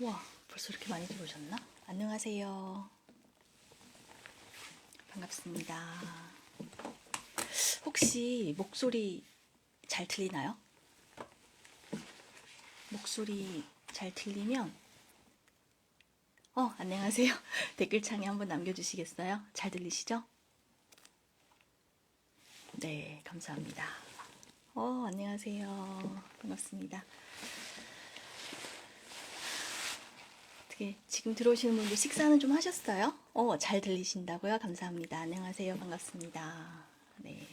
와, 벌써 이렇게 많이 들어오셨나? 안녕하세요. 반갑습니다. 혹시 목소리 잘 들리나요? 목소리 잘 들리면, 안녕하세요. 댓글창에 한번 남겨주시겠어요? 잘 들리시죠? 네, 감사합니다. 안녕하세요. 반갑습니다. 어떻게, 지금 들어오시는 분들 식사는 좀 하셨어요? 잘 들리신다고요? 감사합니다. 안녕하세요. 반갑습니다. 네.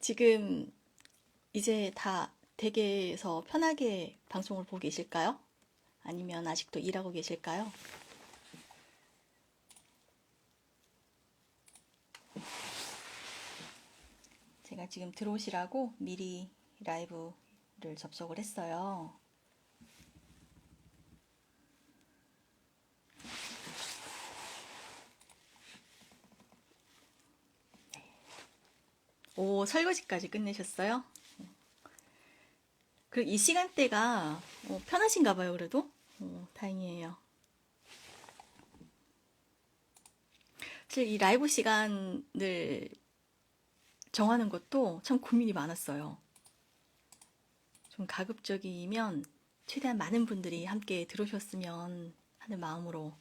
지금 이제 다 댁에서 편하게 방송을 보고 계실까요? 아니면 아직도 일하고 계실까요? 제가 지금 들어오시라고 미리 라이브를 접속을 했어요. 오, 설거지까지 끝내셨어요? 그리고 이 시간대가 편하신가 봐요, 그래도? 다행이에요. 사실 이 라이브 시간을 정하는 것도 참 고민이 많았어요. 좀 가급적이면 최대한 많은 분들이 함께 들어오셨으면 하는 마음으로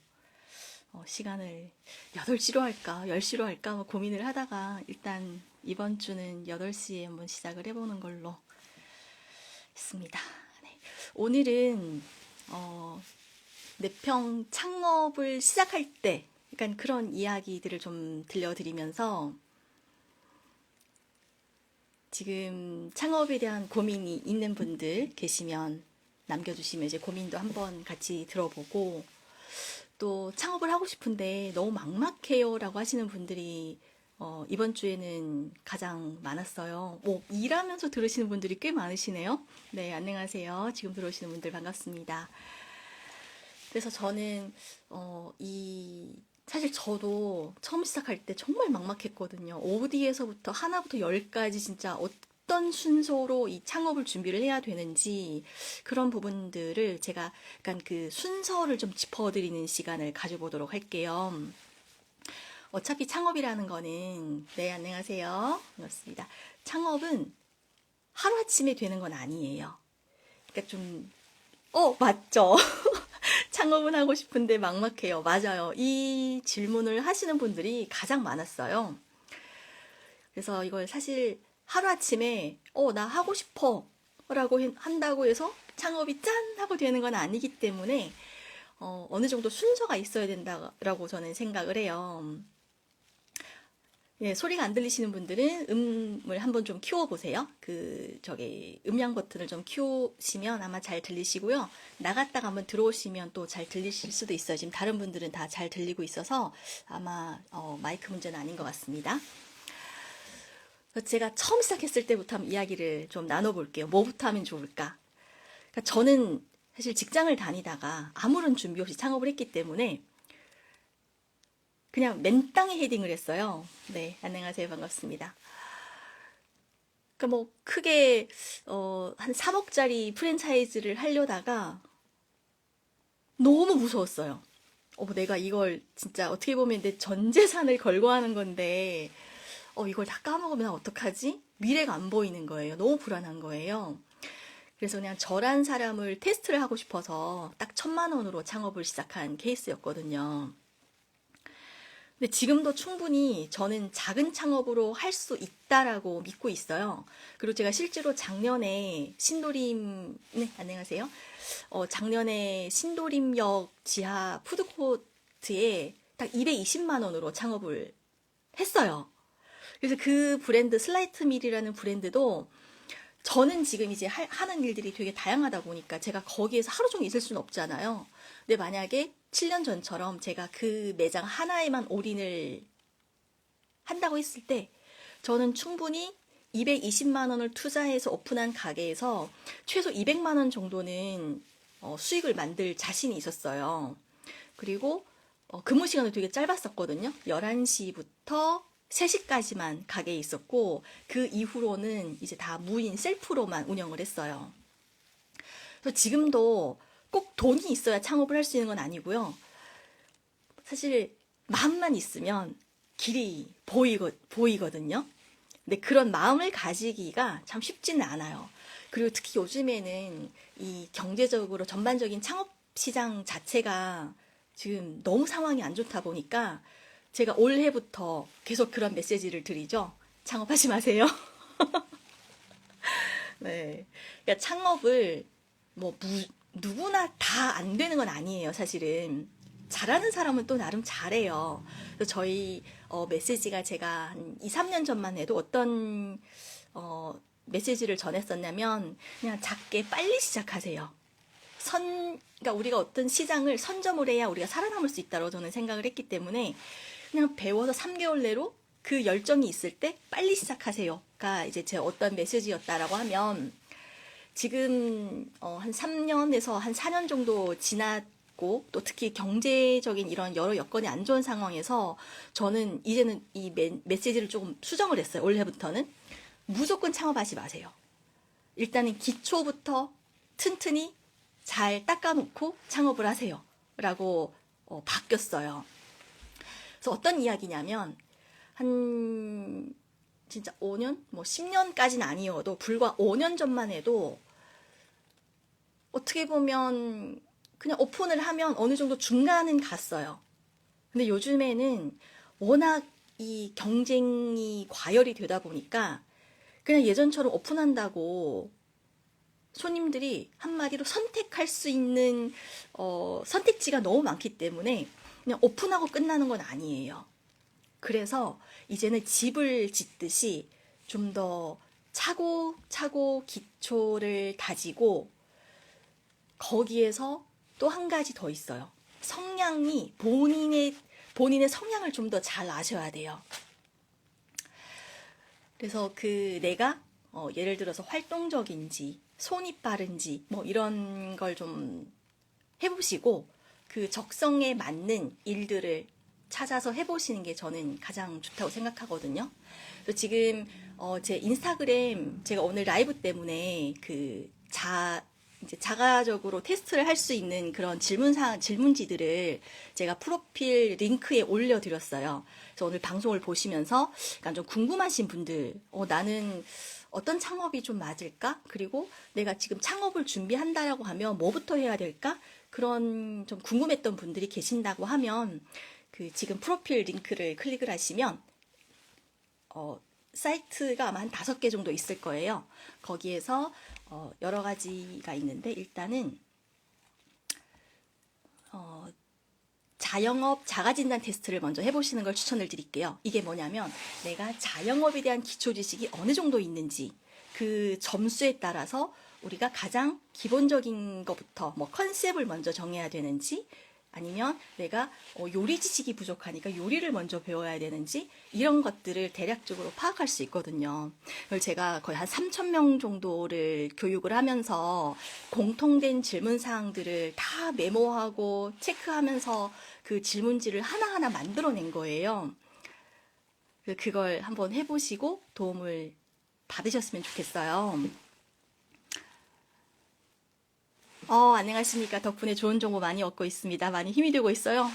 시간을 8시로 할까, 10시로 할까 고민을 하다가 일단 이번 주는 8시에 한번 시작을 해보는 걸로 했습니다. 네. 오늘은 내평 창업을 시작할 때 약간 그런 이야기들을 좀 들려드리면서 지금 창업에 대한 고민이 있는 분들 계시면 남겨주시면 이제 고민도 한번 같이 들어보고 또 창업을 하고 싶은데 너무 막막해요 라고 하시는 분들이 이번 주에는 가장 많았어요. 일하면서 들으시는 분들이 꽤 많으시네요. 네, 안녕하세요. 지금 들어오시는 분들 반갑습니다. 그래서 저는 사실 저도 처음 시작할 때 정말 막막했거든요. 어디에서부터 하나부터 열까지 진짜 어떤 순서로 이 창업을 준비를 해야 되는지 그런 부분들을 제가 약간 그 순서를 좀 짚어드리는 시간을 가져보도록 할게요. 어차피 창업이라는 거는, 네, 안녕하세요. 반갑습니다. 창업은 하루아침에 되는 건 아니에요. 그러니까 좀, 맞죠? 창업은 하고 싶은데 막막해요. 맞아요. 이 질문을 하시는 분들이 가장 많았어요. 그래서 이걸 사실 하루아침에, 나 하고 싶어. 라고 한다고 해서 창업이 짠! 하고 되는 건 아니기 때문에, 어느 정도 순서가 있어야 된다라고 저는 생각을 해요. 예, 소리가 안 들리시는 분들은 음을 한번 좀 키워보세요. 음량 버튼을 좀 키우시면 아마 잘 들리시고요. 나갔다가 한번 들어오시면 또 잘 들리실 수도 있어요. 지금 다른 분들은 다 잘 들리고 있어서 아마 마이크 문제는 아닌 것 같습니다. 제가 처음 시작했을 때부터 한번 이야기를 좀 나눠볼게요. 뭐부터 하면 좋을까? 그러니까 저는 사실 직장을 다니다가 아무런 준비 없이 창업을 했기 때문에 그냥 맨땅에 헤딩을 했어요. 네, 안녕하세요. 반갑습니다. 그러니까 뭐 크게 한 3억짜리 프랜차이즈를 하려다가 너무 무서웠어요. 내가 이걸 진짜 어떻게 보면 내 전 재산을 걸고 하는 건데 이걸 다 까먹으면 어떡하지? 미래가 안 보이는 거예요. 너무 불안한 거예요. 그래서 그냥 저란 사람을 테스트를 하고 싶어서 딱 1,000만 원으로 창업을 시작한 케이스였거든요. 근데 지금도 충분히 저는 작은 창업으로 할 수 있다라고 믿고 있어요. 그리고 제가 실제로 작년에 네, 안녕하세요. 작년에 신도림역 지하 푸드코트에 딱 220만 원으로 창업을 했어요. 그래서 그 브랜드 슬라이트 밀이라는 브랜드도 저는 지금 이제 하는 일들이 되게 다양하다 보니까 제가 거기에서 하루 종일 있을 수는 없잖아요. 근데 만약에 7년 전처럼 제가 그 매장 하나에만 올인을 한다고 했을 때 저는 충분히 220만 원을 투자해서 오픈한 가게에서 최소 200만 원 정도는 수익을 만들 자신이 있었어요. 그리고 근무 시간도 되게 짧았었거든요. 11시부터 3시까지만 가게에 있었고, 그 이후로는 이제 다 무인 셀프로만 운영을 했어요. 그래서 지금도 꼭 돈이 있어야 창업을 할 수 있는 건 아니고요. 사실 마음만 있으면 길이 보이거든요. 근데 그런 마음을 가지기가 참 쉽지는 않아요. 그리고 특히 요즘에는 이 경제적으로 전반적인 창업 시장 자체가 지금 너무 상황이 안 좋다 보니까 제가 올해부터 계속 그런 메시지를 드리죠. 창업하지 마세요. 네. 그러니까 창업을 뭐 누구나 다 안 되는 건 아니에요, 사실은. 잘하는 사람은 또 나름 잘해요. 그래서 저희 메시지가 제가 한 2, 3년 전만 해도 어떤 메시지를 전했었냐면 그냥 작게 빨리 시작하세요. 그러니까 우리가 어떤 시장을 선점을 해야 우리가 살아남을 수 있다고 저는 생각을 했기 때문에 그냥 배워서 3개월 내로 그 열정이 있을 때 빨리 시작하세요가 이제 제 어떤 메시지였다라고 하면 지금 한 3년에서 한 4년 정도 지났고 또 특히 경제적인 이런 여러 여건이 안 좋은 상황에서 저는 이제는 이 메시지를 조금 수정을 했어요. 올해부터는 무조건 창업하지 마세요. 일단은 기초부터 튼튼히 잘 닦아놓고 창업을 하세요. 라고 바뀌었어요. 그래서 어떤 이야기냐면 한 진짜 5년? 뭐 10년까지는 아니어도 불과 5년 전만 해도 어떻게 보면 그냥 오픈을 하면 어느 정도 중간은 갔어요. 근데 요즘에는 워낙 이 경쟁이 과열이 되다 보니까 그냥 예전처럼 오픈한다고 손님들이 한마디로 선택할 수 있는 선택지가 너무 많기 때문에 그냥 오픈하고 끝나는 건 아니에요. 그래서 이제는 집을 짓듯이 좀 더 차곡차곡 기초를 다지고 거기에서 또 한 가지 더 있어요. 성향이 본인의 성향을 좀 더 잘 아셔야 돼요. 그래서 그 내가 예를 들어서 활동적인지 손이 빠른지 뭐 이런 걸 좀 해보시고 그 적성에 맞는 일들을 찾아서 해보시는 게 저는 가장 좋다고 생각하거든요. 그래서 지금 제 인스타그램 제가 오늘 라이브 때문에 이제 자가적으로 테스트를 할 수 있는 그런 질문지들을 제가 프로필 링크에 올려드렸어요. 그래서 오늘 방송을 보시면서 약간 좀 궁금하신 분들, 나는 어떤 창업이 좀 맞을까? 그리고 내가 지금 창업을 준비한다라고 하면 뭐부터 해야 될까? 그런 좀 궁금했던 분들이 계신다고 하면 그 지금 프로필 링크를 클릭을 하시면 사이트가 아마 한 5개 정도 있을 거예요. 거기에서 여러 가지가 있는데 일단은 자영업 자가진단 테스트를 먼저 해보시는 걸 추천을 드릴게요. 이게 뭐냐면 내가 자영업에 대한 기초 지식이 어느 정도 있는지 그 점수에 따라서 우리가 가장 기본적인 것부터 뭐 컨셉을 먼저 정해야 되는지 아니면 내가 요리 지식이 부족하니까 요리를 먼저 배워야 되는지 이런 것들을 대략적으로 파악할 수 있거든요. 그걸 제가 거의 한 3,000명 정도를 교육을 하면서 공통된 질문 사항들을 다 메모하고 체크하면서 그 질문지를 하나하나 만들어낸 거예요. 그걸 한번 해보시고 도움을 받으셨으면 좋겠어요. 안녕하십니까. 덕분에 좋은 정보 많이 얻고 있습니다. 많이 힘이 되고 있어요.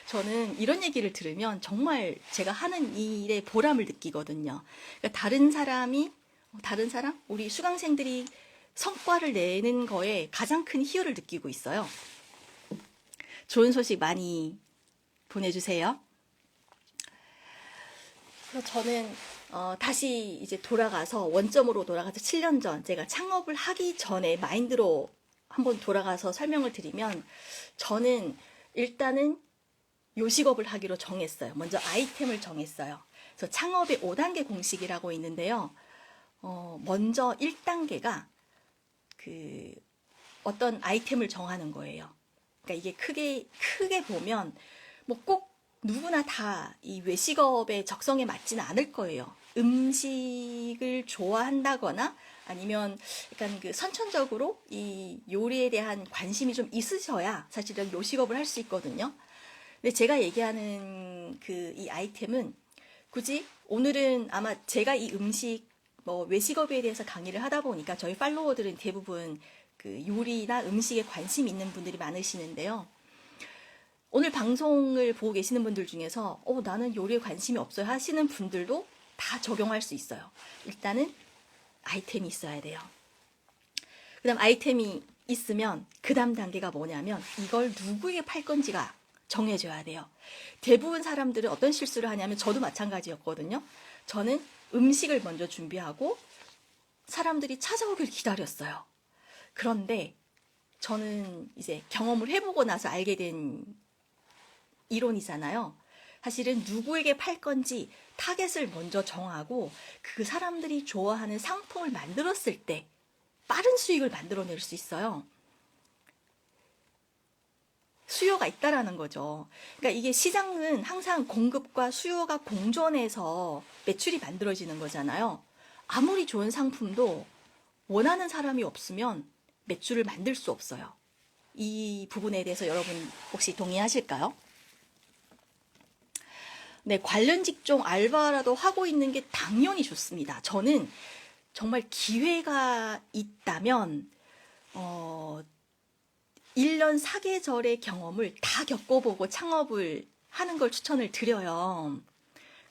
저는 이런 얘기를 들으면 정말 제가 하는 일에 보람을 느끼거든요. 그러니까 다른 사람, 우리 수강생들이 성과를 내는 거에 가장 큰 희열을 느끼고 있어요. 좋은 소식 많이 보내주세요. 그래서 저는 다시 이제 원점으로 돌아가서 7년 전 제가 창업을 하기 전에 마인드로 한번 돌아가서 설명을 드리면 저는 일단은 요식업을 하기로 정했어요. 먼저 아이템을 정했어요. 그래서 창업의 5단계 공식이라고 있는데요. 먼저 1단계가 그 어떤 아이템을 정하는 거예요. 그러니까 이게 크게 보면 뭐 꼭 누구나 다 이 외식업의 적성에 맞지는 않을 거예요. 음식을 좋아한다거나 아니면 약간 그 선천적으로 이 요리에 대한 관심이 좀 있으셔야 사실은 요식업을 할 수 있거든요. 근데 제가 얘기하는 이 아이템은 굳이 오늘은 아마 제가 이 음식 뭐 외식업에 대해서 강의를 하다 보니까 저희 팔로워들은 대부분 그 요리나 음식에 관심 있는 분들이 많으시는데요. 오늘 방송을 보고 계시는 분들 중에서 나는 요리에 관심이 없어요 하시는 분들도 다 적용할 수 있어요. 일단은 아이템이 있어야 돼요. 그 다음 아이템이 있으면 그 다음 단계가 뭐냐면 이걸 누구에게 팔 건지가 정해져야 돼요. 대부분 사람들은 어떤 실수를 하냐면 저도 마찬가지였거든요. 저는 음식을 먼저 준비하고 사람들이 찾아오길 기다렸어요. 그런데 저는 이제 경험을 해보고 나서 알게 된 이론이잖아요. 사실은 누구에게 팔 건지 타겟을 먼저 정하고 그 사람들이 좋아하는 상품을 만들었을 때 빠른 수익을 만들어낼 수 있어요. 수요가 있다라는 거죠. 그러니까 이게 시장은 항상 공급과 수요가 공존해서 매출이 만들어지는 거잖아요. 아무리 좋은 상품도 원하는 사람이 없으면 매출을 만들 수 없어요. 이 부분에 대해서 여러분 혹시 동의하실까요? 네, 관련 직종 알바라도 하고 있는 게 당연히 좋습니다. 저는 정말 기회가 있다면 1년 4계절의 경험을 다 겪어보고 창업을 하는 걸 추천을 드려요.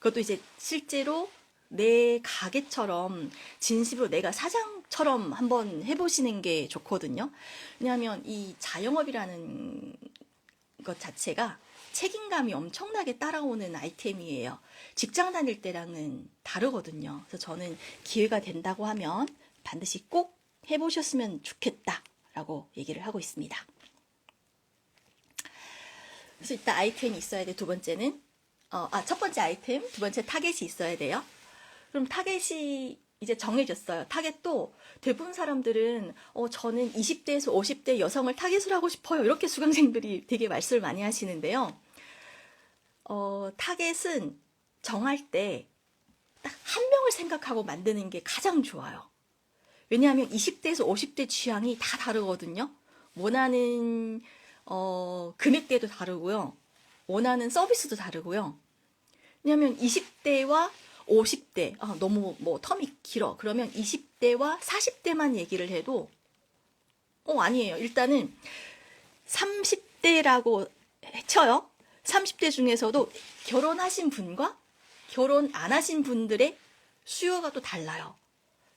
그것도 이제 실제로 내 가게처럼 진심으로 내가 사장처럼 한번 해보시는 게 좋거든요. 왜냐하면 이 자영업이라는 것 자체가 책임감이 엄청나게 따라오는 아이템이에요. 직장 다닐 때랑은 다르거든요. 그래서 저는 기회가 된다고 하면 반드시 꼭 해보셨으면 좋겠다라고 얘기를 하고 있습니다. 그래서 일단 아이템이 있어야 돼. 두 번째는 첫 번째 아이템, 두 번째 타겟이 있어야 돼요. 그럼 타겟이 이제 정해졌어요. 타겟도 대부분 사람들은 저는 20대에서 50대 여성을 타겟으로 하고 싶어요. 이렇게 수강생들이 되게 말씀을 많이 하시는데요. 타겟은 정할 때 딱 한 명을 생각하고 만드는 게 가장 좋아요. 왜냐하면 20대에서 50대 취향이 다 다르거든요. 원하는 금액대도 다르고요. 원하는 서비스도 다르고요. 왜냐하면 20대와 50대, 너무 텀이 길어. 그러면 20대와 40대만 얘기를 해도, 아니에요. 일단은 30대라고 쳐요. 30대 중에서도 결혼하신 분과 결혼 안 하신 분들의 수요가 또 달라요.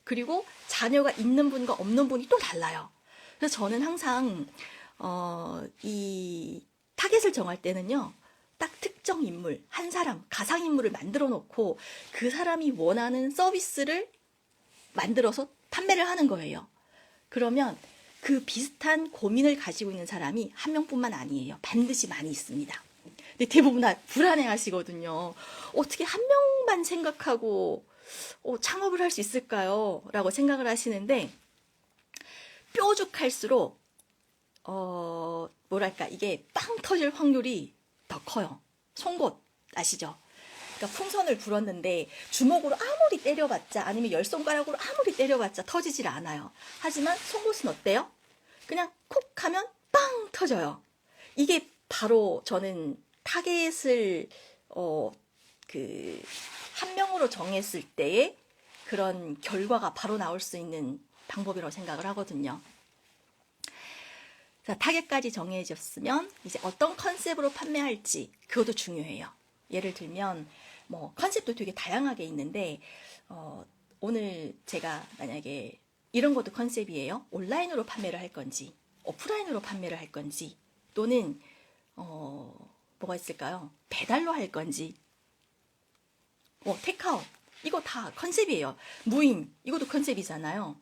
그리고 자녀가 있는 분과 없는 분이 또 달라요. 그래서 저는 항상, 이 타겟을 정할 때는요, 딱 특정 인물, 한 사람, 가상인물을 만들어 놓고 그 사람이 원하는 서비스를 만들어서 판매를 하는 거예요. 그러면 그 비슷한 고민을 가지고 있는 사람이 한 명뿐만 아니에요. 반드시 많이 있습니다. 근데 대부분 다 불안해 하시거든요. 어떻게 한 명만 생각하고 창업을 할 수 있을까요? 라고 생각을 하시는데, 뾰족할수록, 뭐랄까, 이게 빵 터질 확률이 더 커요. 송곳, 아시죠? 그러니까 풍선을 불었는데 주먹으로 아무리 때려봤자 아니면 열 손가락으로 아무리 때려봤자 터지질 않아요. 하지만 송곳은 어때요? 그냥 콕 하면 빵 터져요. 이게 바로 저는 타겟을 한 명으로 정했을 때의 그런 결과가 바로 나올 수 있는 방법이라고 생각을 하거든요. 자, 타겟까지 정해졌으면 이제 어떤 컨셉으로 판매할지 그것도 중요해요. 예를 들면 컨셉도 되게 다양하게 있는데 오늘 제가 만약에 이런 것도 컨셉이에요. 온라인으로 판매를 할 건지 오프라인으로 판매를 할 건지 또는 뭐가 있을까요? 배달로 할 건지 테이크아웃 이거 다 컨셉이에요. 무인 이것도 컨셉이잖아요.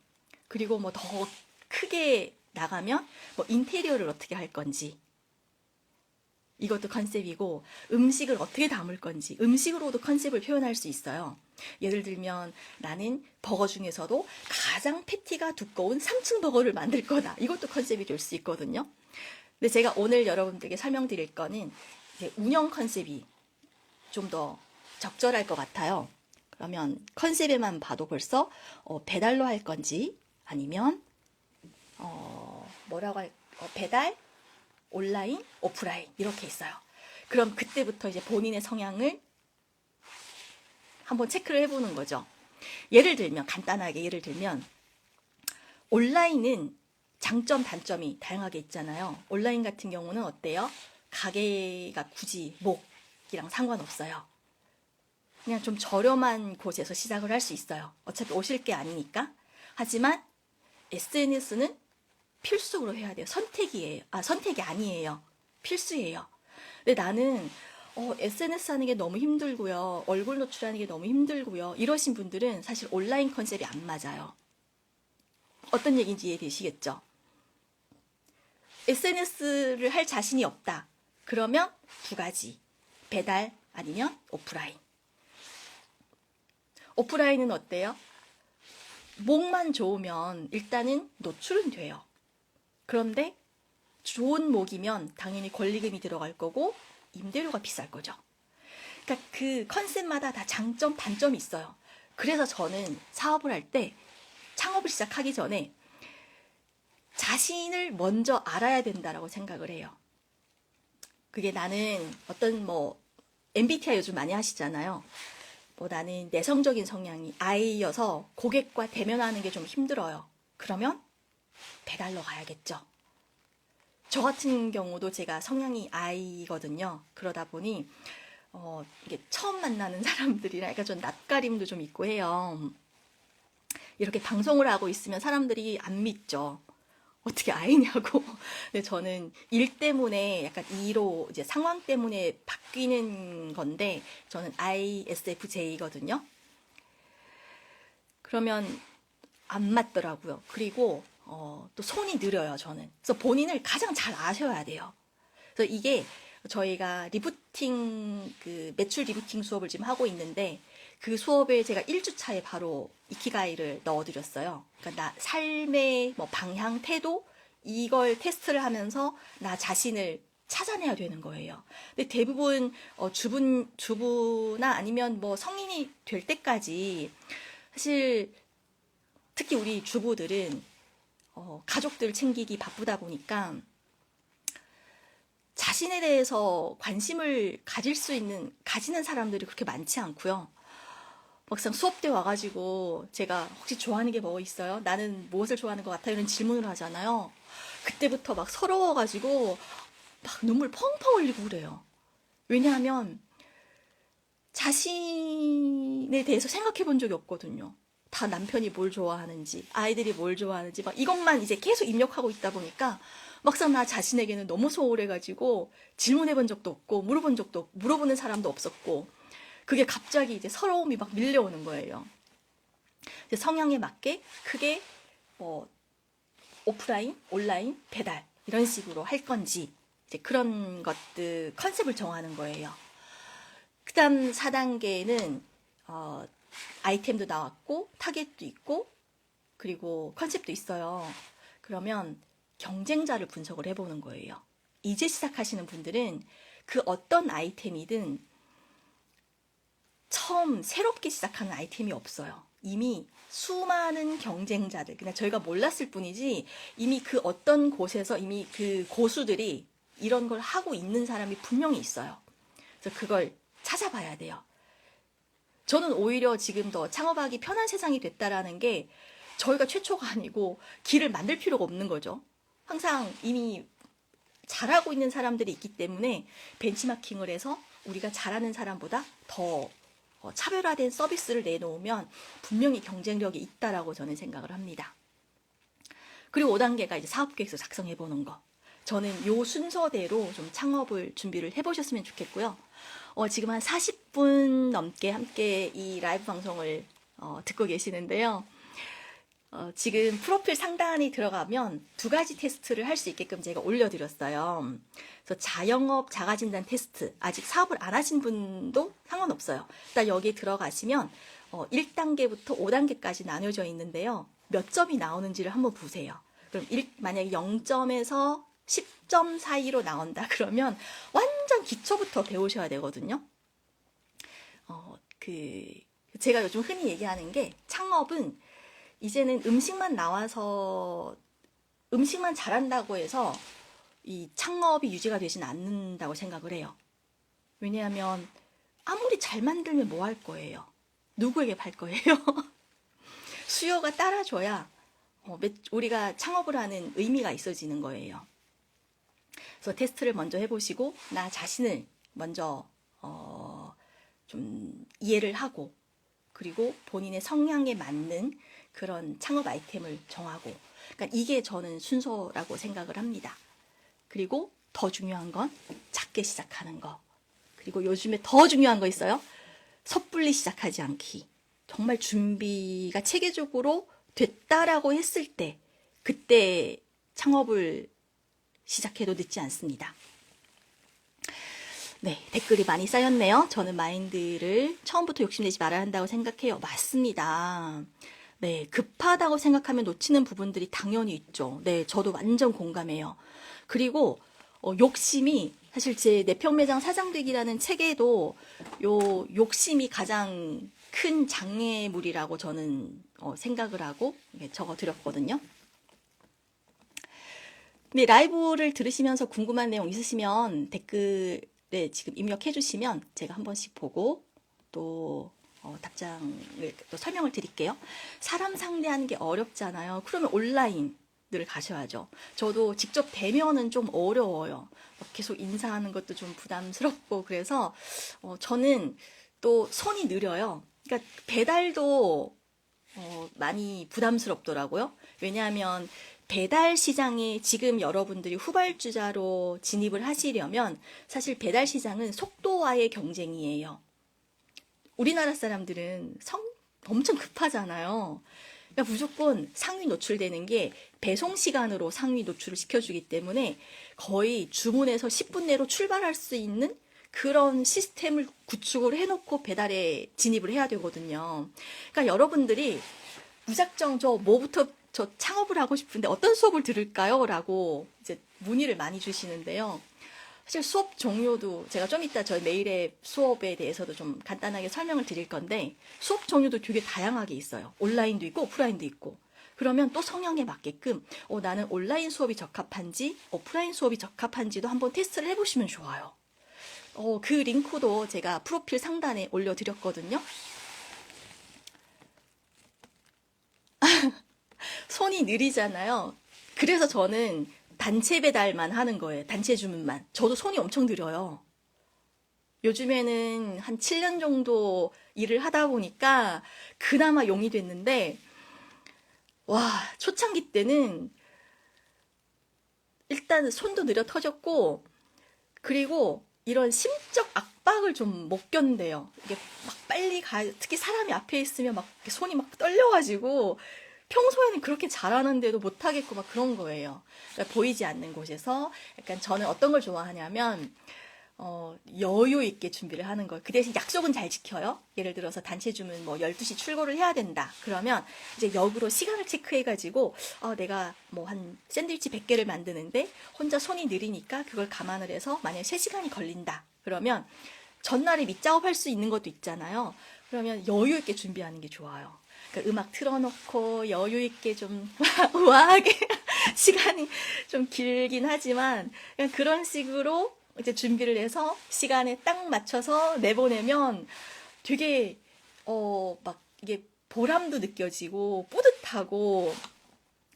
그리고 더 크게 나가면 인테리어를 어떻게 할 건지 이것도 컨셉이고 음식을 어떻게 담을 건지 음식으로도 컨셉을 표현할 수 있어요. 예를 들면 나는 버거 중에서도 가장 패티가 두꺼운 3층 버거를 만들 거다. 이것도 컨셉이 될 수 있거든요. 근데 제가 오늘 여러분들에게 설명드릴 거는 이제 운영 컨셉이 좀 더 적절할 것 같아요. 그러면 컨셉에만 봐도 벌써 배달로 할 건지 아니면 배달, 온라인, 오프라인 이렇게 있어요. 그럼 그때부터 이제 본인의 성향을 한번 체크를 해보는 거죠. 예를 들면, 간단하게 예를 들면, 온라인은 장점, 단점이 다양하게 있잖아요. 온라인 같은 경우는 어때요? 가게가 굳이 목이랑 상관없어요. 그냥 좀 저렴한 곳에서 시작을 할 수 있어요. 어차피 오실 게 아니니까. 하지만 SNS는 필수로 해야 돼요. 선택이 아니에요. 필수예요. 근데 나는 SNS 하는 게 너무 힘들고요. 얼굴 노출하는 게 너무 힘들고요. 이러신 분들은 사실 온라인 컨셉이 안 맞아요. 어떤 얘기인지 이해되시겠죠? SNS를 할 자신이 없다. 그러면 두 가지. 배달 아니면 오프라인. 오프라인은 어때요? 목만 좋으면 일단은 노출은 돼요. 그런데 좋은 목이면 당연히 권리금이 들어갈 거고 임대료가 비쌀 거죠. 그러니까 그 컨셉마다 다 장점, 단점이 있어요. 그래서 저는 사업을 할 때 창업을 시작하기 전에 자신을 먼저 알아야 된다라고 생각을 해요. 그게 나는 어떤 MBTI 요즘 많이 하시잖아요. 나는 내성적인 성향이 I여서 고객과 대면하는 게 좀 힘들어요. 그러면 배달로 가야겠죠. 저 같은 경우도 제가 성향이 I거든요. 그러다 보니 이게 처음 만나는 사람들이랑 약간 좀 낯가림도 좀 있고 해요. 이렇게 방송을 하고 있으면 사람들이 안 믿죠. 어떻게 I냐고. 근데 저는 일 때문에 약간 E로 이제 상황 때문에 바뀌는 건데 저는 ISFJ거든요. 그러면 안 맞더라고요. 그리고 또 손이 느려요, 저는. 그래서 본인을 가장 잘 아셔야 돼요. 그래서 이게 저희가 매출 리부팅 수업을 지금 하고 있는데 그 수업에 제가 1주차에 바로 이키가이를 넣어드렸어요. 그러니까 삶의 방향, 태도 이걸 테스트를 하면서 나 자신을 찾아내야 되는 거예요. 근데 대부분 주부나 아니면 성인이 될 때까지 사실 특히 우리 주부들은 가족들 챙기기 바쁘다 보니까 자신에 대해서 관심을 가지는 사람들이 그렇게 많지 않고요. 막상 수업 때 와가지고 제가 혹시 좋아하는 게 뭐 있어요? 나는 무엇을 좋아하는 것 같아요? 이런 질문을 하잖아요. 그때부터 막 서러워가지고 막 눈물 펑펑 흘리고 그래요. 왜냐하면 자신에 대해서 생각해 본 적이 없거든요. 다 남편이 뭘 좋아하는지, 아이들이 뭘 좋아하는지, 막 이것만 이제 계속 입력하고 있다 보니까 막상 나 자신에게는 너무 소홀해가지고 질문해 본 적도 없고, 물어보는 사람도 없었고, 그게 갑자기 이제 서러움이 막 밀려오는 거예요. 성향에 맞게 크게 오프라인, 온라인, 배달 이런 식으로 할 건지 이제 그런 것들 컨셉을 정하는 거예요. 그다음 4단계는 아이템도 나왔고 타겟도 있고 그리고 컨셉도 있어요. 그러면 경쟁자를 분석을 해보는 거예요. 이제 시작하시는 분들은 그 어떤 아이템이든 처음 새롭게 시작하는 아이템이 없어요. 이미 수많은 경쟁자들, 그냥 저희가 몰랐을 뿐이지 이미 그 어떤 곳에서 이미 그 고수들이 이런 걸 하고 있는 사람이 분명히 있어요. 그래서 그걸 찾아봐야 돼요. 저는 오히려 지금 더 창업하기 편한 세상이 됐다라는 게 저희가 최초가 아니고 길을 만들 필요가 없는 거죠. 항상 이미 잘하고 있는 사람들이 있기 때문에 벤치마킹을 해서 우리가 잘하는 사람보다 더 차별화된 서비스를 내놓으면 분명히 경쟁력이 있다라고 저는 생각을 합니다. 그리고 5단계가 이제 사업계획서 작성해 보는 거. 저는 요 순서대로 좀 창업을 준비를 해보셨으면 좋겠고요. 지금 한 40분 넘게 함께 이 라이브 방송을 듣고 계시는데요. 지금 프로필 상단이 들어가면 2가지 테스트를 할 수 있게끔 제가 올려드렸어요. 그래서 자영업 자가진단 테스트, 아직 사업을 안 하신 분도 상관없어요. 일단 여기 들어가시면 1단계부터 5단계까지 나뉘어져 있는데요. 몇 점이 나오는지를 한번 보세요. 그럼 만약에 0점에서 10점 사이로 나온다 그러면 완전 기초부터 배우셔야 되거든요. 제가 요즘 흔히 얘기하는 게 창업은 이제는 음식만 나와서 음식만 잘한다고 해서 이 창업이 유지가 되진 않는다고 생각을 해요. 왜냐하면 아무리 잘 만들면 뭐 할 거예요. 누구에게 팔 거예요? 수요가 따라줘야 우리가 창업을 하는 의미가 있어지는 거예요. 그래서 테스트를 먼저 해보시고 나 자신을 먼저 좀 이해를 하고, 그리고 본인의 성향에 맞는 그런 창업 아이템을 정하고, 그러니까 이게 저는 순서라고 생각을 합니다. 그리고 더 중요한 건 작게 시작하는 거. 그리고 요즘에 더 중요한 거 있어요. 섣불리 시작하지 않기. 정말 준비가 체계적으로 됐다라고 했을 때, 그때 창업을 시작해도 늦지 않습니다. 네, 댓글이 많이 쌓였네요. 저는 마인드를 처음부터 욕심내지 말아야 한다고 생각해요. 맞습니다. 네, 급하다고 생각하면 놓치는 부분들이 당연히 있죠. 네, 저도 완전 공감해요. 그리고 욕심이, 사실 제 내평매장 사장되기라는 책에도 요 욕심이 가장 큰 장애물이라고 저는 생각을 하고 적어드렸거든요. 네, 라이브를 들으시면서 궁금한 내용 있으시면 댓글에 지금 입력해 주시면 제가 한 번씩 보고 또 답장을 또 설명을 드릴게요. 사람 상대하는 게 어렵잖아요. 그러면 온라인을 가셔야죠. 저도 직접 뵈면은 좀 어려워요. 계속 인사하는 것도 좀 부담스럽고, 그래서 저는 또 손이 느려요. 그러니까 배달도 많이 부담스럽더라고요. 왜냐하면 배달 시장에 지금 여러분들이 후발주자로 진입을 하시려면 사실 배달 시장은 속도와의 경쟁이에요. 우리나라 사람들은 엄청 급하잖아요. 그러니까 무조건 상위 노출되는 게 배송 시간으로 상위 노출을 시켜주기 때문에 거의 주문해서 10분 내로 출발할 수 있는 그런 시스템을 구축을 해놓고 배달에 진입을 해야 되거든요. 그러니까 여러분들이 무작정 저 창업을 하고 싶은데 어떤 수업을 들을까요? 라고 이제 문의를 많이 주시는데요. 사실 수업 종류도 제가 좀 이따 저희 메일의 수업에 대해서도 좀 간단하게 설명을 드릴 건데, 수업 종류도 되게 다양하게 있어요. 온라인도 있고 오프라인도 있고. 그러면 또 성향에 맞게끔 나는 온라인 수업이 적합한지 오프라인 수업이 적합한지도 한번 테스트를 해보시면 좋아요. 그 링크도 제가 프로필 상단에 올려드렸거든요. 손이 느리잖아요. 그래서 저는 단체 배달만 하는 거예요. 단체 주문만. 저도 손이 엄청 느려요. 요즘에는 한 7년 정도 일을 하다 보니까 그나마 용이 됐는데, 와, 초창기 때는 일단 손도 느려 터졌고, 그리고 이런 심적 압박을 좀 못 견뎌요. 이게 막 빨리 특히 사람이 앞에 있으면 막 손이 막 떨려가지고, 평소에는 그렇게 잘하는데도 못하겠고 막 그런 거예요. 그러니까 보이지 않는 곳에서 약간 저는 어떤 걸 좋아하냐면 여유 있게 준비를 하는 거예요. 그 대신 약속은 잘 지켜요. 예를 들어서 단체 주문 12시 출고를 해야 된다. 그러면 이제 역으로 시간을 체크해가지고 내가 한 샌드위치 100개를 만드는데 혼자 손이 느리니까 그걸 감안을 해서 만약에 3시간이 걸린다. 그러면 전날에 밑작업할 수 있는 것도 있잖아요. 그러면 여유 있게 준비하는 게 좋아요. 그러니까 음악 틀어놓고 여유 있게 좀 우아하게 시간이 좀 길긴 하지만 그냥 그런 식으로 이제 준비를 해서 시간에 딱 맞춰서 내보내면 되게 막 이게 보람도 느껴지고 뿌듯하고,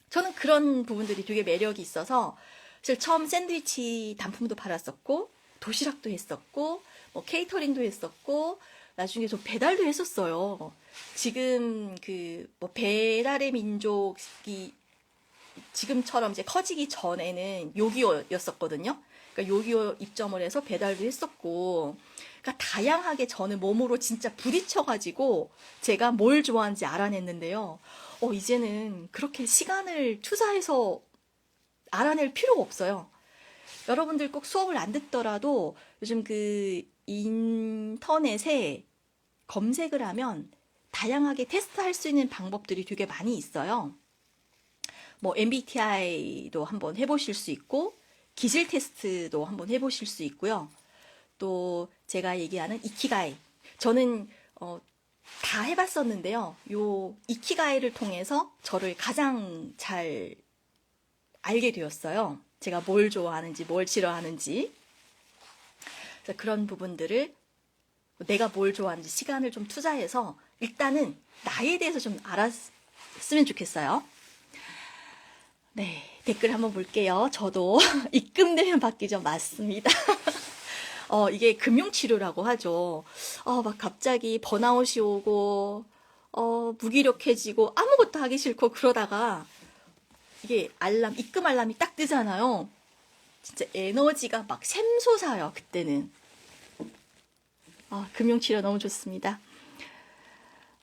저는 그런 부분들이 되게 매력이 있어서 사실 처음 샌드위치 단품도 팔았었고 도시락도 했었고 케이터링도 했었고 나중에 저 배달도 했었어요. 지금 배달의 민족이 지금처럼 이제 커지기 전에는 요기요였었거든요. 그러니까 요기요 입점을 해서 배달도 했었고, 그러니까 다양하게 저는 몸으로 진짜 부딪혀가지고 제가 뭘 좋아하는지 알아냈는데요. 이제는 그렇게 시간을 투자해서 알아낼 필요가 없어요. 여러분들 꼭 수업을 안 듣더라도 요즘 인터넷에 검색을 하면 다양하게 테스트할 수 있는 방법들이 되게 많이 있어요. MBTI도 한번 해보실 수 있고, 기질 테스트도 한번 해보실 수 있고요. 또 제가 얘기하는 이키가이. 저는 다 해봤었는데요. 요 이키가이를 통해서 저를 가장 잘 알게 되었어요. 제가 뭘 좋아하는지, 뭘 싫어하는지. 그래서 그런 부분들을 내가 뭘 좋아하는지 시간을 좀 투자해서 일단은 나에 대해서 좀 알았으면 좋겠어요. 네, 댓글 한번 볼게요. 저도 입금되면 받기죠. 맞습니다. 이게 금융치료라고 하죠. 막 갑자기 번아웃이 오고, 무기력해지고, 아무것도 하기 싫고, 그러다가, 이게 입금 알람이 딱 뜨잖아요. 진짜 에너지가 막 샘솟아요, 그때는. 금융치료 너무 좋습니다.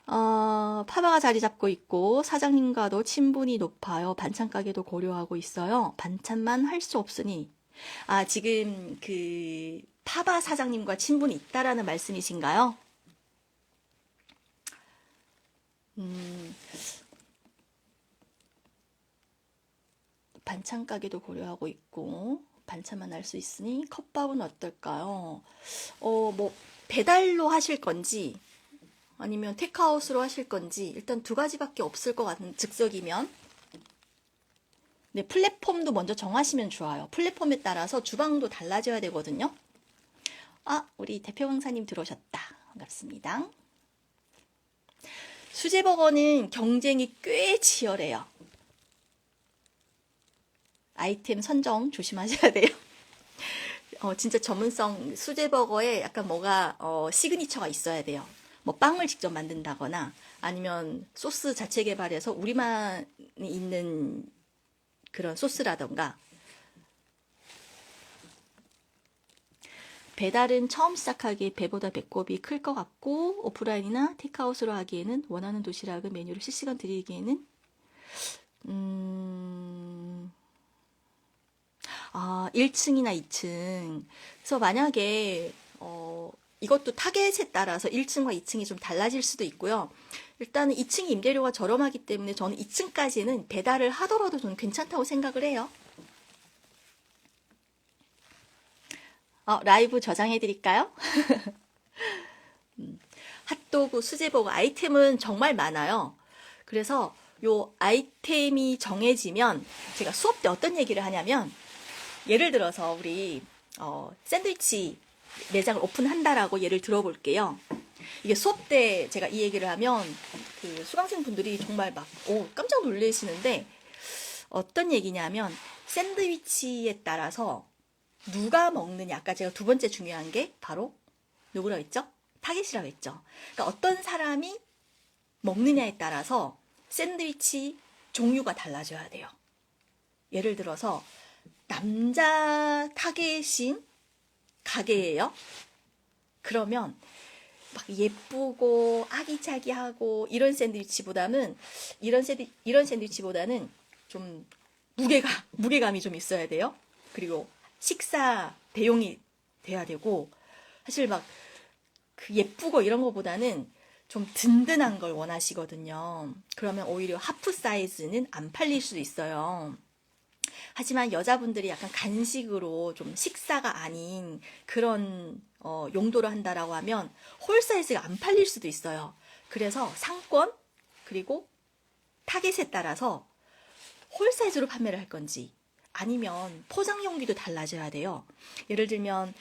파바가 자리 잡고 있고, 사장님과도 친분이 높아요. 반찬 가게도 고려하고 있어요. 반찬만 할 수 없으니. 지금 파바 사장님과 친분이 있다라는 말씀이신가요? 반찬 가게도 고려하고 있고, 반찬만 할 수 있으니 컵밥은 어떨까요? 뭐 배달로 하실 건지 아니면 테크아웃으로 하실 건지 일단 두 가지밖에 없을 것 같은 즉석이면 네, 플랫폼도 먼저 정하시면 좋아요. 플랫폼에 따라서 주방도 달라져야 되거든요. 우리 대표 강사님 들어오셨다. 반갑습니다. 수제버거는 경쟁이 꽤 치열해요. 아이템 선정 조심하셔야 돼요. 진짜 전문성 수제버거에 약간 뭐가 시그니처가 있어야 돼요. 뭐 빵을 직접 만든다거나 아니면 소스 자체 개발해서 우리만 있는 그런 소스라던가. 배달은 처음 시작하기에 배보다 배꼽이 클 것 같고 오프라인이나 테이크아웃으로 하기에는 원하는 도시락을 메뉴를 실시간 드리기에는 1층이나 2층. 그래서 만약에 이것도 타겟에 따라서 1층과 2층이 좀 달라질 수도 있고요. 일단은 2층 임대료가 저렴하기 때문에 저는 2층까지는 배달을 하더라도 저는 괜찮다고 생각을 해요. 라이브 저장해 드릴까요? 핫도그, 수제버거 아이템은 정말 많아요. 그래서 요 아이템이 정해지면 제가 수업 때 어떤 얘기를 하냐면 예를 들어서 우리 샌드위치 매장을 오픈한다라고 예를 들어볼게요. 이게 수업 때 제가 이 얘기를 하면 그 수강생 분들이 정말 막 깜짝 놀라시는데 어떤 얘기냐면 샌드위치에 따라서 누가 먹느냐, 아까 제가 두 번째 중요한 게 바로 누구라고 했죠? 타겟이라고 했죠. 그러니까 어떤 사람이 먹느냐에 따라서 샌드위치 종류가 달라져야 돼요. 예를 들어서 남자 타겟인 가게예요. 그러면 막 예쁘고 아기자기하고 이런 샌드위치보다는 이런 샌드위치보다는 좀 무게감이 좀 있어야 돼요. 그리고 식사 대용이 돼야 되고 사실 막 그 예쁘고 이런 거보다는 좀 든든한 걸 원하시거든요. 그러면 오히려 하프 사이즈는 안 팔릴 수도 있어요. 하지만 여자분들이 약간 간식으로 좀 식사가 아닌 그런 용도로 한다라고 하면 홀 사이즈가 안 팔릴 수도 있어요. 그래서 상권 그리고 타겟에 따라서 홀 사이즈로 판매를 할 건지 아니면 포장 용기도 달라져야 돼요. 예를 들면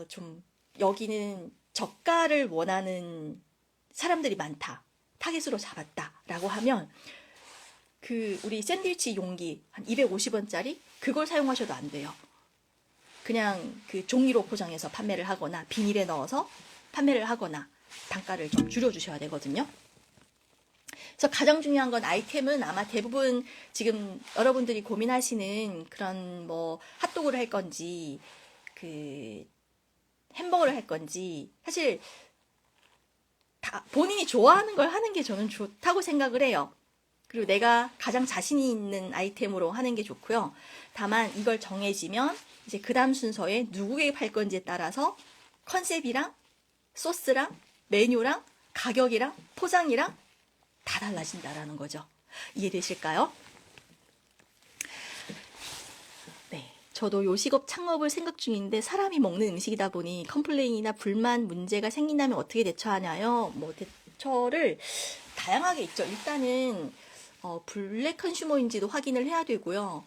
좀 여기는 저가를 원하는 사람들이 많다. 타겟으로 잡았다라고 하면 우리 샌드위치 용기 한 250원짜리 그걸 사용하셔도 안 돼요. 그냥 그 종이로 포장해서 판매를 하거나 비닐에 넣어서 판매를 하거나 단가를 좀 줄여주셔야 되거든요. 그래서 가장 중요한 건 아이템은 아마 대부분 지금 여러분들이 고민하시는 그런 뭐 핫도그를 할 건지 햄버거를 할 건지 사실 다 본인이 좋아하는 걸 하는 게 저는 좋다고 생각을 해요. 그리고 내가 가장 자신이 있는 아이템으로 하는 게 좋고요. 다만 이걸 정해지면 이제 그 다음 순서에 누구에게 팔 건지에 따라서 컨셉이랑 소스랑 메뉴랑 가격이랑 포장이랑 다 달라진다라는 거죠. 이해되실까요? 네. 저도 요식업 창업을 생각 중인데 사람이 먹는 음식이다 보니 컴플레인이나 불만 문제가 생긴다면 어떻게 대처하냐요? 뭐 대처를 다양하게 있죠. 일단은 블랙 컨슈머인지도 확인을 해야 되고요.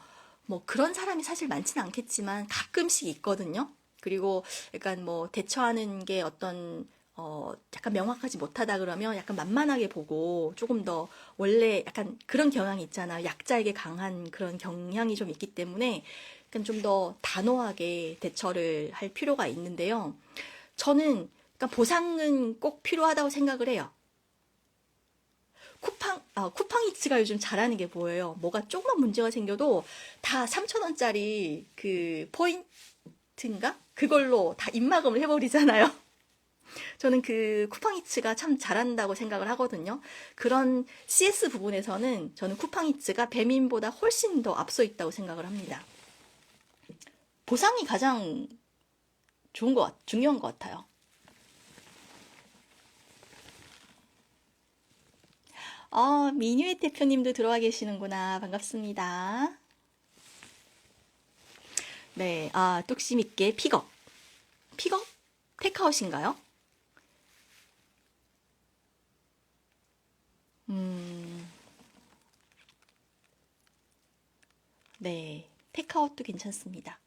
뭐 그런 사람이 사실 많지는 않겠지만 가끔씩 있거든요. 그리고 약간 뭐 대처하는 게 어떤 약간 명확하지 못하다 그러면 약간 만만하게 보고 조금 더 원래 약간 그런 경향이 있잖아요. 약자에게 강한 그런 경향이 좀 있기 때문에 약간 좀 더 단호하게 대처를 할 필요가 있는데요. 저는 약간 보상은 꼭 필요하다고 생각을 해요. 쿠팡이츠가 요즘 잘하는 게 뭐예요? 뭐가 조금만 문제가 생겨도 다 3,000원짜리 그 포인트인가? 그걸로 다 입마금을 해버리잖아요. 저는 그 쿠팡이츠가 참 잘한다고 생각을 하거든요. 그런 CS 부분에서는 저는 쿠팡이츠가 배민보다 훨씬 더 앞서 있다고 생각을 합니다. 보상이 가장 중요한 것 같아요. 미뉴엣 대표님도 들어와 계시는구나. 반갑습니다. 네, 뚝심 있게 픽업. 픽업? 테크아웃인가요? 음, 네. 테크아웃도 괜찮습니다.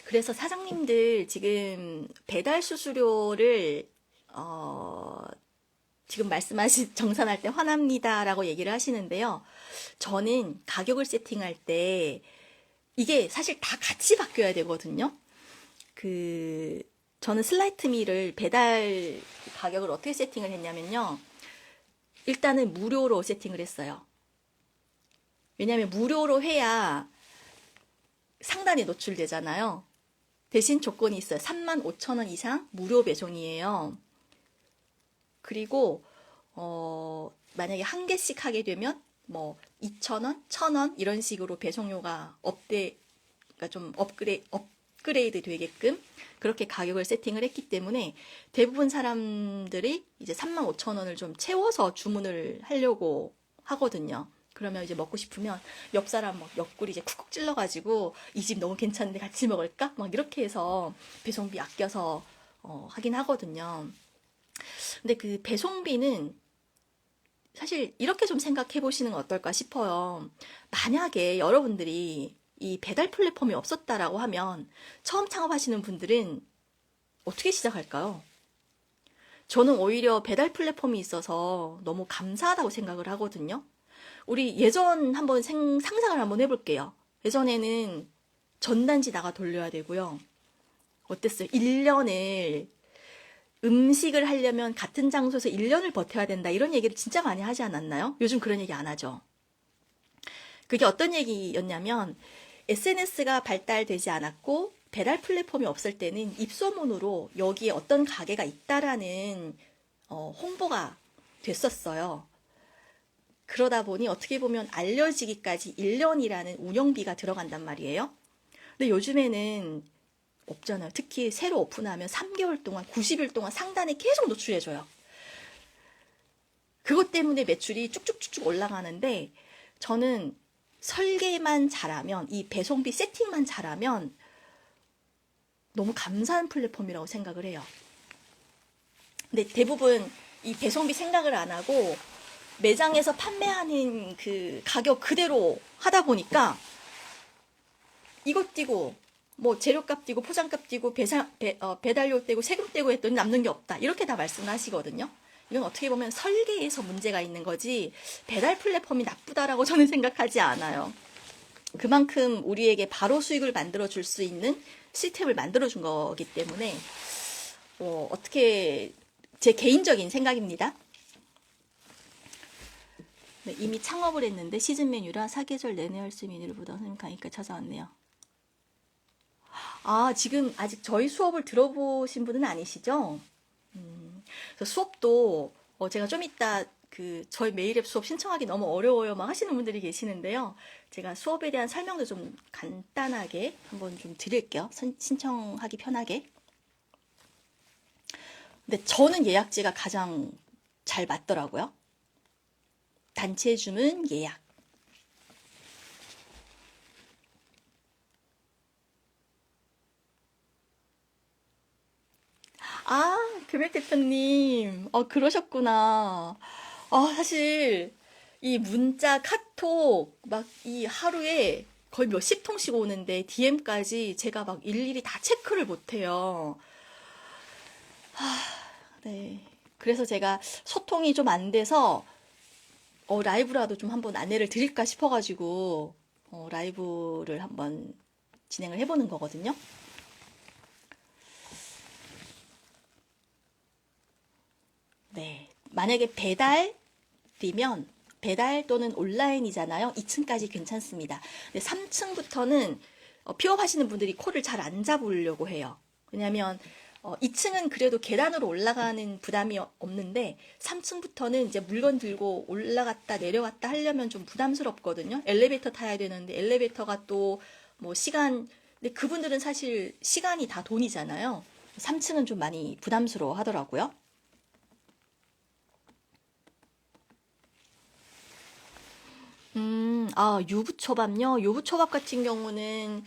그래서 사장님들 지금 배달 수수료를 어, 지금 말씀하신 정산할 때 화납니다라고 얘기를 하시는데요. 저는 가격을 세팅할 때 이게 사실 다 같이 바뀌어야 되거든요. 그 저는 슬라이트미를 배달 가격을 어떻게 세팅을 했냐면요. 일단은 무료로 세팅을 했어요. 왜냐하면 무료로 해야 상단에 노출되잖아요. 대신 조건이 있어요. 35,000원 이상 무료 배송이에요. 그리고 만약에 한 개씩 하게 되면 뭐 2,000원, 1,000원 이런 식으로 배송료가 그러니까 좀 업그레이드 되게끔 그렇게 가격을 세팅을 했기 때문에 대부분 사람들이 이제 35,000원을 좀 채워서 주문을 하려고 하거든요. 그러면 이제 먹고 싶으면 옆 사람 막 옆구리 이제 쿡쿡 찔러가지고 이 집 너무 괜찮은데 같이 먹을까? 막 이렇게 해서 배송비 아껴서 하긴 하거든요. 근데 그 배송비는 사실 이렇게 좀 생각해 보시는 건 어떨까 싶어요. 만약에 여러분들이 이 배달 플랫폼이 없었다라고 하면 처음 창업하시는 분들은 어떻게 시작할까요? 저는 오히려 배달 플랫폼이 있어서 너무 감사하다고 생각을 하거든요. 우리 예전 한번 상상을 한번 해볼게요. 예전에는 전단지 나가 돌려야 되고요. 어땠어요? 1년을 음식을 하려면 같은 장소에서 1년을 버텨야 된다. 이런 얘기를 진짜 많이 하지 않았나요? 요즘 그런 얘기 안 하죠. 그게 어떤 얘기였냐면 SNS가 발달되지 않았고 배달 플랫폼이 없을 때는 입소문으로 여기에 어떤 가게가 있다라는 홍보가 됐었어요. 그러다 보니 어떻게 보면 알려지기까지 1년이라는 운영비가 들어간단 말이에요. 근데 요즘에는 없잖아요. 특히 새로 오픈하면 3개월 동안, 90일 동안 상단에 계속 노출해줘요. 그것 때문에 매출이 쭉쭉쭉쭉 올라가는데 저는 설계만 잘하면, 이 배송비 세팅만 잘하면 너무 감사한 플랫폼이라고 생각을 해요. 근데 대부분 이 배송비 생각을 안 하고 매장에서 판매하는 그 가격 그대로 하다 보니까 이것 띄고 뭐 재료값 띄고 포장값 띄고 배달료 떼고 세금 떼고 했더니 남는 게 없다. 이렇게 다 말씀을 하시거든요. 이건 어떻게 보면 설계에서 문제가 있는 거지 배달 플랫폼이 나쁘다라고 저는 생각하지 않아요. 그만큼 우리에게 바로 수익을 만들어 줄 수 있는 시스템을 만들어 준 거기 때문에 어떻게 제 개인적인 생각입니다. 네, 이미 창업을 했는데 시즌 메뉴라 사계절 내내 할 수 있는 메뉴를 보다 선생님 강의가 찾아왔네요. 지금 아직 저희 수업을 들어보신 분은 아니시죠? 그래서 수업도 제가 좀 이따 그 저희 메일앱 수업 신청하기 너무 어려워요 막 하시는 분들이 계시는데요. 제가 수업에 대한 설명도 좀 간단하게 한번 좀 드릴게요. 신청하기 편하게. 근데 저는 예약제가 가장 잘 맞더라고요. 단체 주문 예약. 금액 대표님. 그러셨구나. 사실 이 문자, 카톡 막 이 하루에 거의 몇십 통씩 오는데 DM까지 제가 막 일일이 다 체크를 못해요. 네. 그래서 제가 소통이 좀 안 돼서 라이브라도 좀 한번 안내를 드릴까 싶어가지고 라이브를 한번 진행을 해보는 거거든요. 네. 만약에 배달이면 배달 또는 온라인이잖아요. 2층까지 괜찮습니다. 근데 3층부터는 픽업하시는 분들이 코를 잘 안 잡으려고 해요. 왜냐하면 2층은 그래도 계단으로 올라가는 부담이 없는데 3층부터는 이제 물건 들고 올라갔다 내려갔다 하려면 좀 부담스럽거든요. 엘리베이터 타야 되는데 엘리베이터가 또 뭐 시간, 근데 그분들은 사실 시간이 다 돈이잖아요. 3층은 좀 많이 부담스러워 하더라고요. 유부초밥요? 유부초밥 같은 경우는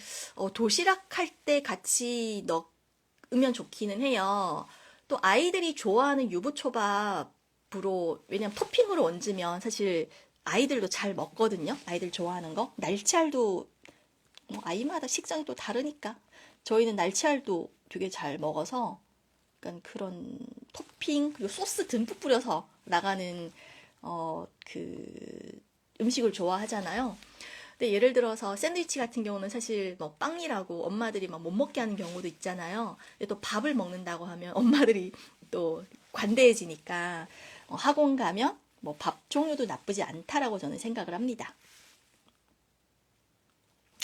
도시락 할 때 같이 넣으면 좋기는 해요. 또 아이들이 좋아하는 유부초밥으로, 왜냐면 토핑으로 얹으면 사실 아이들도 잘 먹거든요. 아이들 좋아하는 거. 날치알도 뭐 아이마다 식성이 또 다르니까. 저희는 날치알도 되게 잘 먹어서 약간 그런 토핑 그리고 소스 듬뿍 뿌려서 나가는 그 음식을 좋아하잖아요. 근데 예를 들어서 샌드위치 같은 경우는 사실 뭐 빵이라고 엄마들이 막 못 먹게 하는 경우도 있잖아요. 근데 또 밥을 먹는다고 하면 엄마들이 또 관대해지니까 학원 가면 뭐 밥 종류도 나쁘지 않다라고 저는 생각을 합니다.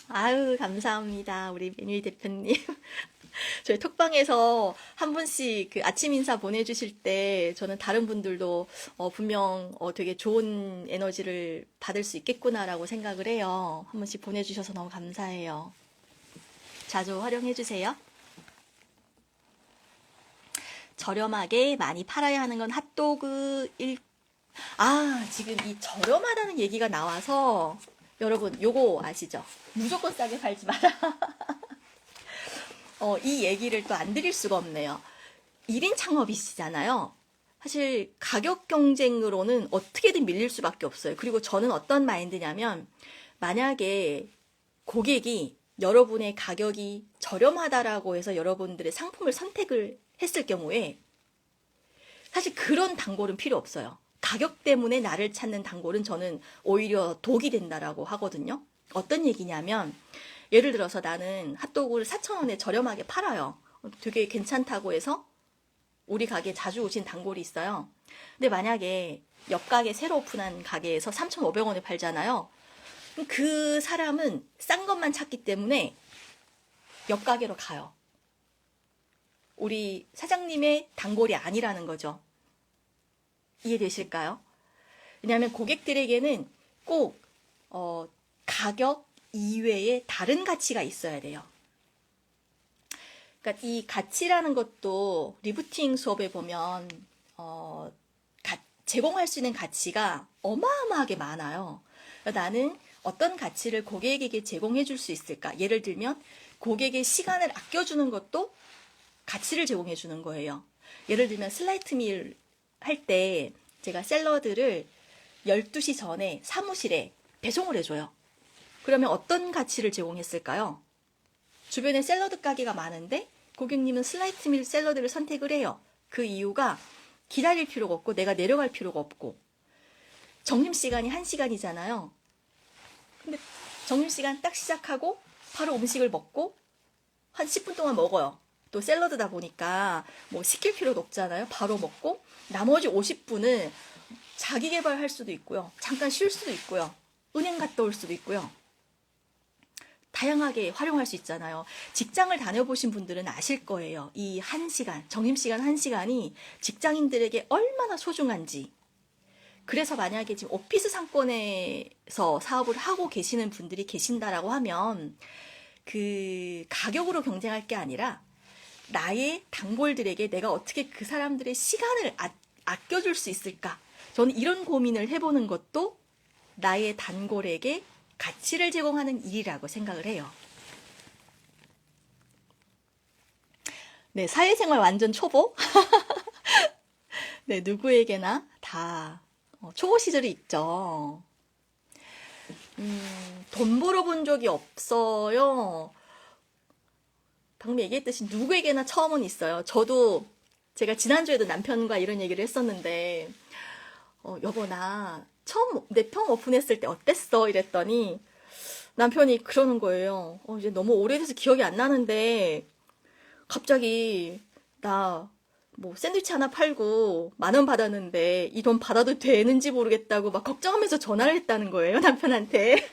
아유, 감사합니다. 우리 메뉴 대표님. 저희 톡방에서 한 분씩 그 아침 인사 보내주실 때 저는 다른 분들도 분명 되게 좋은 에너지를 받을 수 있겠구나라고 생각을 해요. 한 분씩 보내주셔서 너무 감사해요. 자주 활용해주세요. 저렴하게 많이 팔아야 하는 건 핫도그일, 지금 이 저렴하다는 얘기가 나와서 여러분 요거 아시죠? 무조건 싸게 팔지 마라. 이 얘기를 또 안 드릴 수가 없네요. 1인 창업이시잖아요. 사실 가격 경쟁으로는 어떻게든 밀릴 수밖에 없어요. 그리고 저는 어떤 마인드냐면 만약에 고객이 여러분의 가격이 저렴하다라고 해서 여러분들의 상품을 선택을 했을 경우에 사실 그런 단골은 필요 없어요. 가격 때문에 나를 찾는 단골은 저는 오히려 독이 된다라고 하거든요. 어떤 얘기냐면 예를 들어서 나는 핫도그를 4,000원에 저렴하게 팔아요. 되게 괜찮다고 해서 우리 가게에 자주 오신 단골이 있어요. 근데 만약에 옆 가게 새로 오픈한 가게에서 3,500원에 팔잖아요. 그럼 그 사람은 싼 것만 찾기 때문에 옆 가게로 가요. 우리 사장님의 단골이 아니라는 거죠. 이해되실까요? 왜냐하면 고객들에게는 꼭 가격 이외에 다른 가치가 있어야 돼요. 그러니까 이 가치라는 것도 리부팅 수업에 보면 제공할 수 있는 가치가 어마어마하게 많아요. 그러니까 나는 어떤 가치를 고객에게 제공해 줄 수 있을까? 예를 들면 고객의 시간을 아껴주는 것도 가치를 제공해 주는 거예요. 예를 들면 슬라이트 밀 할 때 제가 샐러드를 12시 전에 사무실에 배송을 해줘요. 그러면 어떤 가치를 제공했을까요? 주변에 샐러드 가게가 많은데 고객님은 슬라이트 밀 샐러드를 선택을 해요. 그 이유가 기다릴 필요가 없고 내가 내려갈 필요가 없고 점심시간이 1시간이잖아요. 근데 점심시간 딱 시작하고 바로 음식을 먹고 한 10분 동안 먹어요. 또 샐러드다 보니까 뭐 시킬 필요도 없잖아요. 바로 먹고 나머지 50분은 자기 개발할 수도 있고요. 잠깐 쉴 수도 있고요. 은행 갔다 올 수도 있고요. 다양하게 활용할 수 있잖아요. 직장을 다녀보신 분들은 아실 거예요. 이 1시간, 점심시간 1시간이 직장인들에게 얼마나 소중한지. 그래서 만약에 지금 오피스 상권에서 사업을 하고 계시는 분들이 계신다라고 하면 그 가격으로 경쟁할 게 아니라 나의 단골들에게 내가 어떻게 그 사람들의 시간을 아껴줄 수 있을까? 저는 이런 고민을 해보는 것도 나의 단골에게 가치를 제공하는 일이라고 생각을 해요. 네, 사회생활 완전 초보? 네, 누구에게나 다 초보 시절이 있죠. 돈 벌어본 적이 없어요. 방금 얘기했듯이 누구에게나 처음은 있어요. 저도 제가 지난주에도 남편과 이런 얘기를 했었는데, 여보, 나 처음 내 평 오픈했을 때 어땠어? 이랬더니 남편이 그러는 거예요. 이제 너무 오래돼서 기억이 안 나는데, 갑자기 나 뭐 샌드위치 하나 팔고 10,000원 받았는데 이 돈 받아도 되는지 모르겠다고 막 걱정하면서 전화를 했다는 거예요, 남편한테.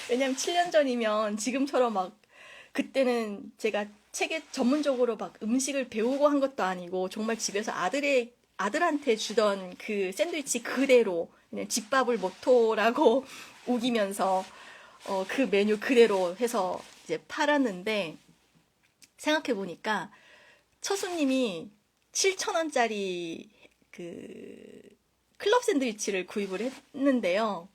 왜냐면 7년 전이면 지금처럼 막 그때는 제가 책에 전문적으로 막 음식을 배우고 한 것도 아니고 정말 집에서 아들한테 주던 그 샌드위치 그대로 그냥 집밥을 모토라고 우기면서 그 메뉴 그대로 해서 이제 팔았는데 생각해 보니까 첫 손님이 7,000원짜리 그 클럽 샌드위치를 구입을 했는데요.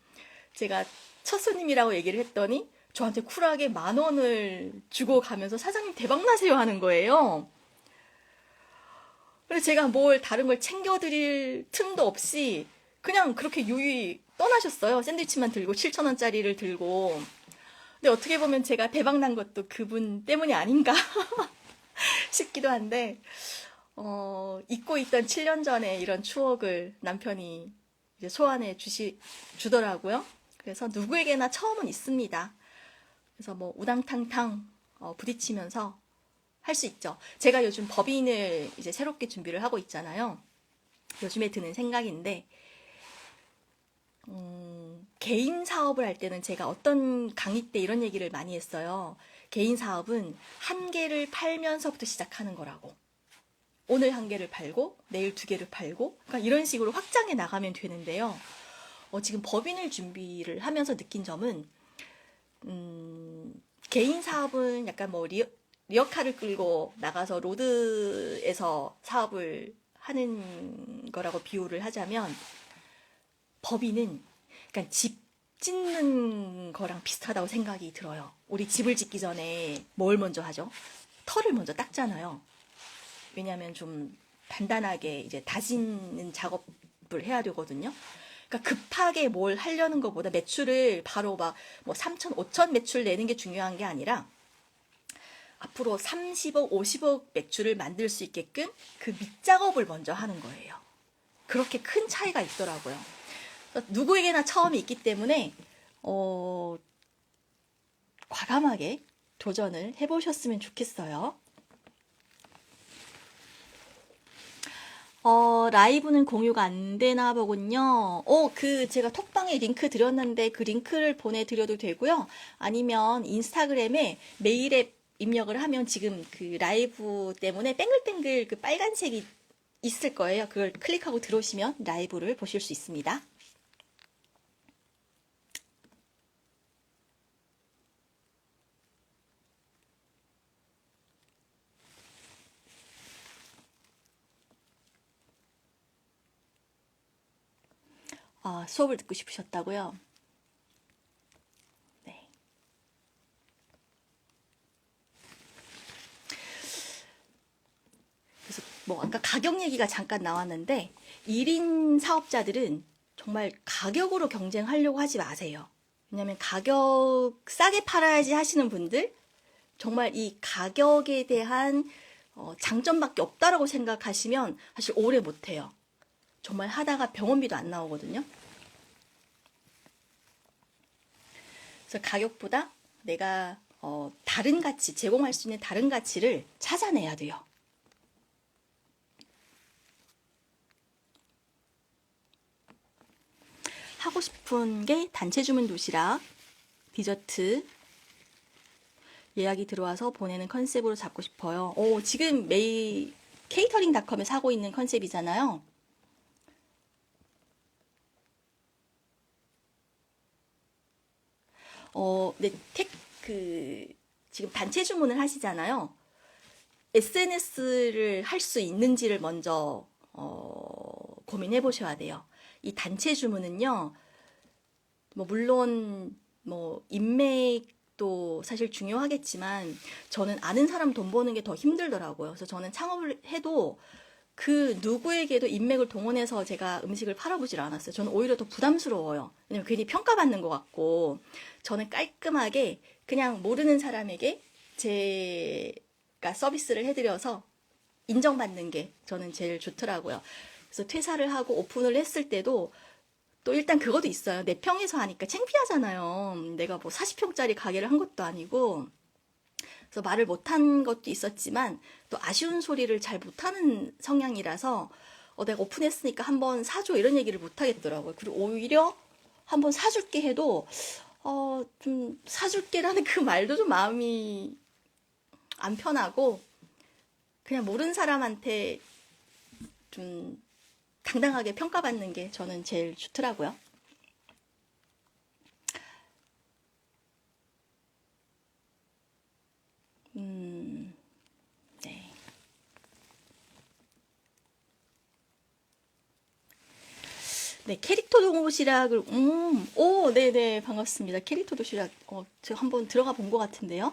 제가 첫 손님이라고 얘기를 했더니 저한테 쿨하게 10,000원을 주고 가면서 사장님 대박 나세요 하는 거예요. 그래서 제가 뭘 다른 걸 챙겨드릴 틈도 없이 그냥 그렇게 유유히 떠나셨어요. 샌드위치만 들고 7,000원짜리를 들고. 근데 어떻게 보면 제가 대박 난 것도 그분 때문이 아닌가 싶기도 한데 잊고 있던 7년 전에 이런 추억을 남편이 이제 소환해 주더라고요. 그래서 누구에게나 처음은 있습니다. 그래서 뭐 우당탕탕 부딪히면서 할 수 있죠. 제가 요즘 법인을 이제 새롭게 준비를 하고 있잖아요. 요즘에 드는 생각인데, 개인 사업을 할 때는 제가 어떤 강의 때 이런 얘기를 많이 했어요. 개인 사업은 한 개를 팔면서부터 시작하는 거라고. 오늘 한 개를 팔고, 내일 두 개를 팔고, 그러니까 이런 식으로 확장해 나가면 되는데요. 지금 법인을 준비를 하면서 느낀 점은, 개인 사업은 약간 뭐 리어카를 끌고 나가서 로드에서 사업을 하는 거라고 비유를 하자면 법인은 그러니까 집 짓는 거랑 비슷하다고 생각이 들어요. 우리 집을 짓기 전에 뭘 먼저 하죠? 털을 먼저 닦잖아요. 왜냐하면 좀 단단하게 이제 다지는 작업을 해야 되거든요. 그러니까 급하게 뭘 하려는 것보다 매출을 바로 막 뭐 3천, 5천 매출 내는 게 중요한 게 아니라 앞으로 30억, 50억 매출을 만들 수 있게끔 그 밑작업을 먼저 하는 거예요. 그렇게 큰 차이가 있더라고요. 누구에게나 처음이 있기 때문에 과감하게 도전을 해보셨으면 좋겠어요. 라이브는 공유가 안 되나 보군요. 제가 톡방에 링크 드렸는데 그 링크를 보내드려도 되고요. 아니면 인스타그램에 메일 앱 입력을 하면 지금 그 라이브 때문에 뱅글뱅글 그 빨간색이 있을 거예요. 그걸 클릭하고 들어오시면 라이브를 보실 수 있습니다. 수업을 듣고 싶으셨다고요? 네. 그래서 뭐 아까 가격 얘기가 잠깐 나왔는데 1인 사업자들은 정말 가격으로 경쟁하려고 하지 마세요. 왜냐면 가격 싸게 팔아야지 하시는 분들 정말 이 가격에 대한 장점밖에 없다라고 생각하시면 사실 오래 못해요. 정말 하다가 병원비도 안 나오거든요. 그래서 가격보다 내가 다른 가치, 제공할 수 있는 다른 가치를 찾아내야 돼요. 하고 싶은 게 단체 주문 도시락, 디저트, 예약이 들어와서 보내는 컨셉으로 잡고 싶어요. 지금 매일 케이터링닷컴에서 하고 있는 컨셉이잖아요. 네, 지금 단체 주문을 하시잖아요. SNS를 할 수 있는지를 먼저 고민해 보셔야 돼요. 이 단체 주문은요, 뭐 물론 뭐 인맥도 사실 중요하겠지만 저는 아는 사람 돈 버는 게 더 힘들더라고요. 그래서 저는 창업을 해도 그 누구에게도 인맥을 동원해서 제가 음식을 팔아보질 않았어요. 저는 오히려 더 부담스러워요. 왜냐면 괜히 평가받는 것 같고, 저는 깔끔하게 그냥 모르는 사람에게 제가 서비스를 해드려서 인정받는 게 저는 제일 좋더라고요. 그래서 퇴사를 하고 오픈을 했을 때도 또 일단 그것도 있어요. 내 평에서 하니까 창피하잖아요. 내가 뭐 40평짜리 가게를 한 것도 아니고. 그래서 말을 못한 것도 있었지만 또 아쉬운 소리를 잘 못하는 성향이라서 내가 오픈했으니까 한번 사줘 이런 얘기를 못 하겠더라고요. 그리고 오히려 한번 사줄게 해도 좀 사줄게라는 그 말도 좀 마음이 안 편하고 그냥 모르는 사람한테 좀 당당하게 평가받는 게 저는 제일 좋더라고요. 네. 네, 캐릭터 도시락을, 오, 네네, 반갑습니다. 캐릭터 도시락, 제가 한번 들어가 본 것 같은데요.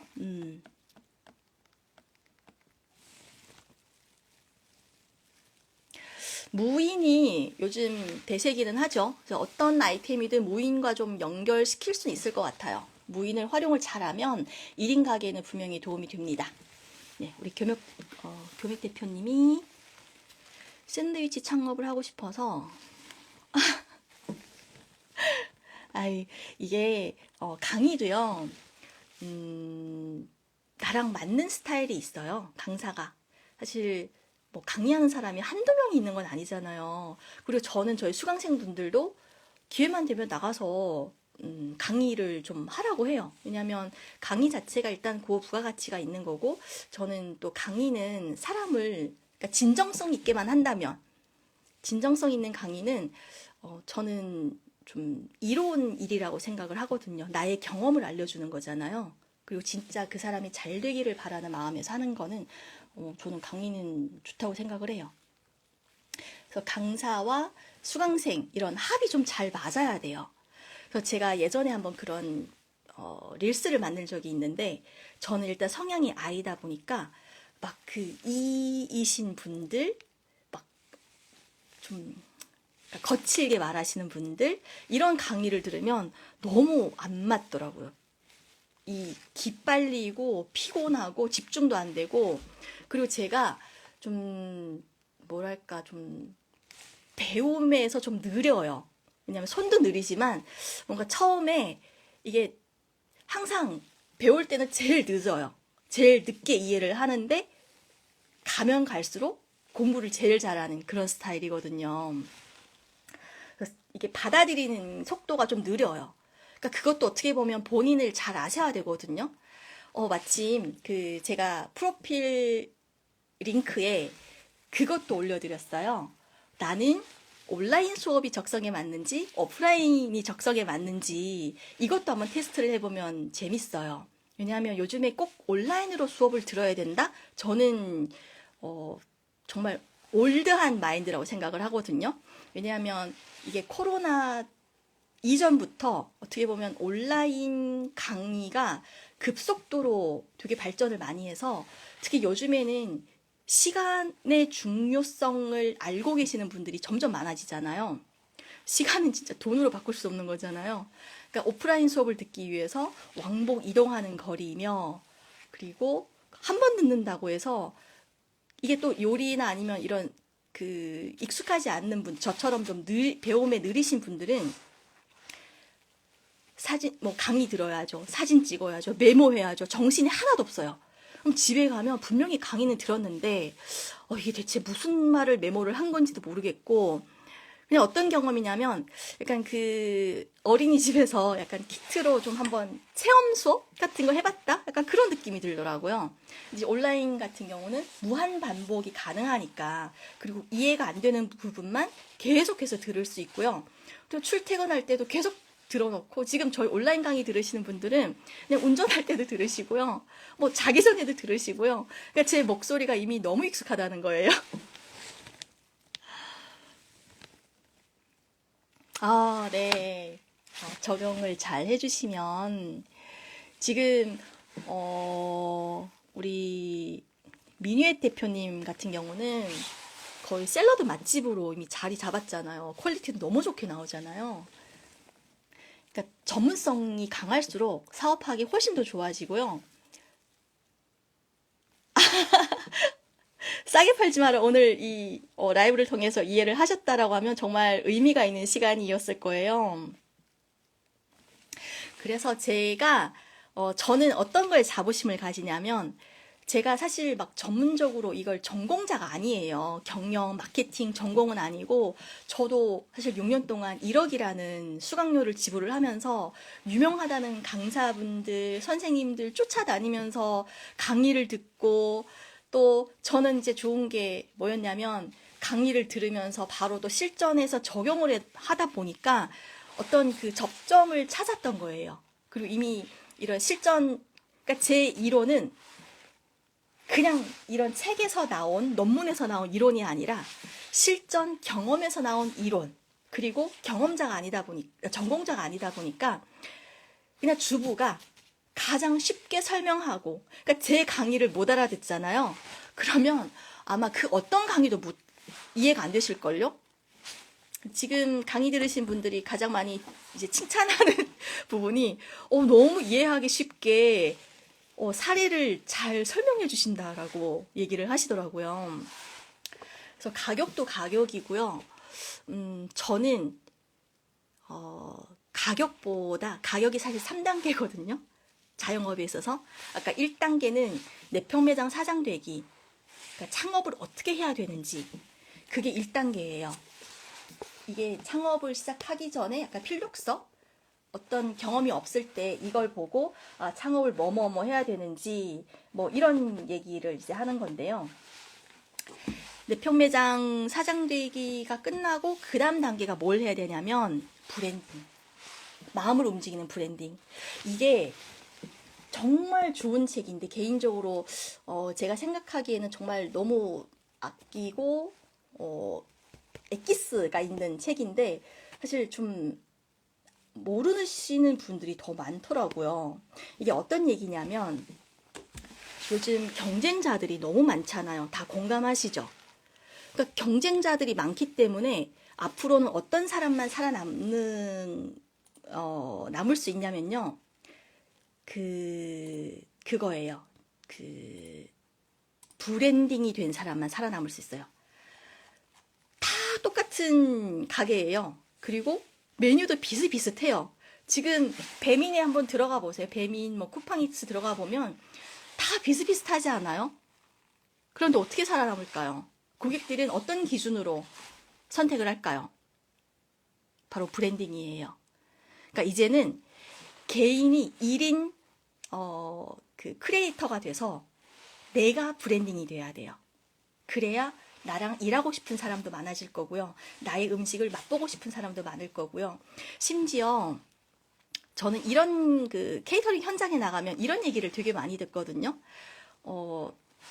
무인이 요즘 대세기는 하죠. 그래서 어떤 아이템이든 무인과 좀 연결시킬 수 있을 것 같아요. 무인을 활용을 잘하면 1인 가게에는 분명히 도움이 됩니다. 네, 우리 교mek 대표님이 샌드위치 창업을 하고 싶어서, 아이, 이게, 강의도요, 나랑 맞는 스타일이 있어요. 강사가. 사실 뭐 강의하는 사람이 한두 명이 있는 건 아니잖아요. 그리고 저는 저희 수강생분들도 기회만 되면 나가서 강의를 좀 하라고 해요. 왜냐하면 강의 자체가 일단 그 부가가치가 있는 거고 저는 또 강의는 사람을 그러니까 진정성 있게만 한다면 진정성 있는 강의는 저는 좀 이로운 일이라고 생각을 하거든요. 나의 경험을 알려주는 거잖아요. 그리고 진짜 그 사람이 잘 되기를 바라는 마음에서 하는 거는 저는 강의는 좋다고 생각을 해요. 그래서 강사와 수강생 이런 합이 좀 잘 맞아야 돼요. 그래서 제가 예전에 한번 그런 릴스를 만든 적이 있는데 저는 일단 성향이 I다 보니까 막 그 E이신 분들 막좀 거칠게 말하시는 분들 이런 강의를 들으면 너무 안 맞더라고요. 이 기빨리고 피곤하고 집중도 안 되고 그리고 제가 좀 뭐랄까 좀 배움에서 좀 느려요. 왜냐면 손도 느리지만 뭔가 처음에 이게 항상 배울 때는 제일 늦어요. 제일 늦게 이해를 하는데 가면 갈수록 공부를 제일 잘하는 그런 스타일이거든요. 그래서 이게 받아들이는 속도가 좀 느려요. 그러니까 그것도 어떻게 보면 본인을 잘 아셔야 되거든요. 마침 그 제가 프로필 링크에 그것도 올려드렸어요. 나는 온라인 수업이 적성에 맞는지 오프라인이 적성에 맞는지 이것도 한번 테스트를 해보면 재밌어요. 왜냐하면 요즘에 꼭 온라인으로 수업을 들어야 된다? 저는 정말 올드한 마인드라고 생각을 하거든요. 왜냐하면 이게 코로나 이전부터 어떻게 보면 온라인 강의가 급속도로 되게 발전을 많이 해서 특히 요즘에는 시간의 중요성을 알고 계시는 분들이 점점 많아지잖아요. 시간은 진짜 돈으로 바꿀 수 없는 거잖아요. 그러니까 오프라인 수업을 듣기 위해서 왕복 이동하는 거리며 그리고 한 번 듣는다고 해서 이게 또 요리나 아니면 이런 그 익숙하지 않는 분, 저처럼 좀 배움에 느리신 분들은 사진, 뭐 강의 들어야죠. 사진 찍어야죠. 메모해야죠. 정신이 하나도 없어요. 그럼 집에 가면 분명히 강의는 들었는데, 이게 대체 무슨 말을 메모를 한 건지도 모르겠고, 그냥 어떤 경험이냐면, 약간 그 어린이집에서 약간 키트로 좀 한번 체험 수업 같은 거 해봤다? 약간 그런 느낌이 들더라고요. 이제 온라인 같은 경우는 무한 반복이 가능하니까, 그리고 이해가 안 되는 부분만 계속해서 들을 수 있고요. 또 출퇴근할 때도 계속 들어놓고 지금 저희 온라인 강의 들으시는 분들은 그냥 운전할 때도 들으시고요. 뭐 자기 전에도 들으시고요. 그러니까 제 목소리가 이미 너무 익숙하다는 거예요. 아, 네. 적용을 잘 해주시면 지금 우리 민유혜 대표님 같은 경우는 거의 샐러드 맛집으로 이미 자리 잡았잖아요. 퀄리티도 너무 좋게 나오잖아요. 그러니까 전문성이 강할수록 사업하기 훨씬 더 좋아지고요. 싸게 팔지 마라. 오늘 이 라이브를 통해서 이해를 하셨다라고 하면 정말 의미가 있는 시간이었을 거예요. 그래서 저는 어떤 거에 자부심을 가지냐면, 제가 사실 막 전문적으로 이걸 전공자가 아니에요. 경영, 마케팅 전공은 아니고, 저도 사실 6년 동안 1억이라는 수강료를 지불을 하면서 유명하다는 강사분들, 선생님들 쫓아다니면서 강의를 듣고, 또 저는 이제 좋은 게 뭐였냐면, 강의를 들으면서 바로 또 실전에서 적용을 하다 보니까 어떤 그 접점을 찾았던 거예요. 그리고 이미 이런 그러니까 제 이론은 그냥 이런 책에서 나온, 논문에서 나온 이론이 아니라 실전 경험에서 나온 이론, 그리고 전공자가 아니다 보니까 그냥 주부가 가장 쉽게 설명하고, 그러니까 제 강의를 못 알아듣잖아요. 그러면 아마 그 어떤 강의도 이해가 안 되실걸요? 지금 강의 들으신 분들이 가장 많이 이제 칭찬하는 부분이 너무 이해하기 쉽게 사례를 잘 설명해 주신다라고 얘기를 하시더라고요. 그래서 가격도 가격이고요. 저는 가격이 사실 3단계거든요. 자영업에 있어서 아까 1단계는 내평 매장 사장 되기, 그러니까 창업을 어떻게 해야 되는지, 그게 1단계예요. 이게 창업을 시작하기 전에 약간 필독서, 어떤 경험이 없을 때 이걸 보고 창업을 뭐뭐뭐 해야 되는지 뭐 이런 얘기를 이제 하는 건데요. 내평 매장 사장 되기가 끝나고 그 다음 단계가 뭘 해야 되냐면 브랜딩. 마음을 움직이는 브랜딩. 이게 정말 좋은 책인데, 개인적으로 제가 생각하기에는 정말 너무 아끼고 엑기스가 있는 책인데, 사실 좀 모르시는 분들이 더 많더라고요. 이게 어떤 얘기냐면, 요즘 경쟁자들이 너무 많잖아요. 다 공감하시죠? 그러니까 경쟁자들이 많기 때문에 앞으로는 어떤 사람만 남을 수 있냐면요. 그거예요. 브랜딩이 된 사람만 살아남을 수 있어요. 다 똑같은 가게예요. 그리고 메뉴도 비슷비슷해요. 지금 배민에 한번 들어가 보세요. 배민, 쿠팡이츠 들어가 보면 다 비슷비슷하지 않아요? 그런데 어떻게 살아남을까요? 고객들은 어떤 기준으로 선택을 할까요? 바로 브랜딩이에요. 그러니까 이제는 개인이 1인 크리에이터가 돼서 내가 브랜딩이 돼야 돼요. 그래야 나랑 일하고 싶은 사람도 많아질 거고요. 나의 음식을 맛보고 싶은 사람도 많을 거고요. 심지어 저는 이런 케이터링 현장에 나가면 이런 얘기를 되게 많이 듣거든요.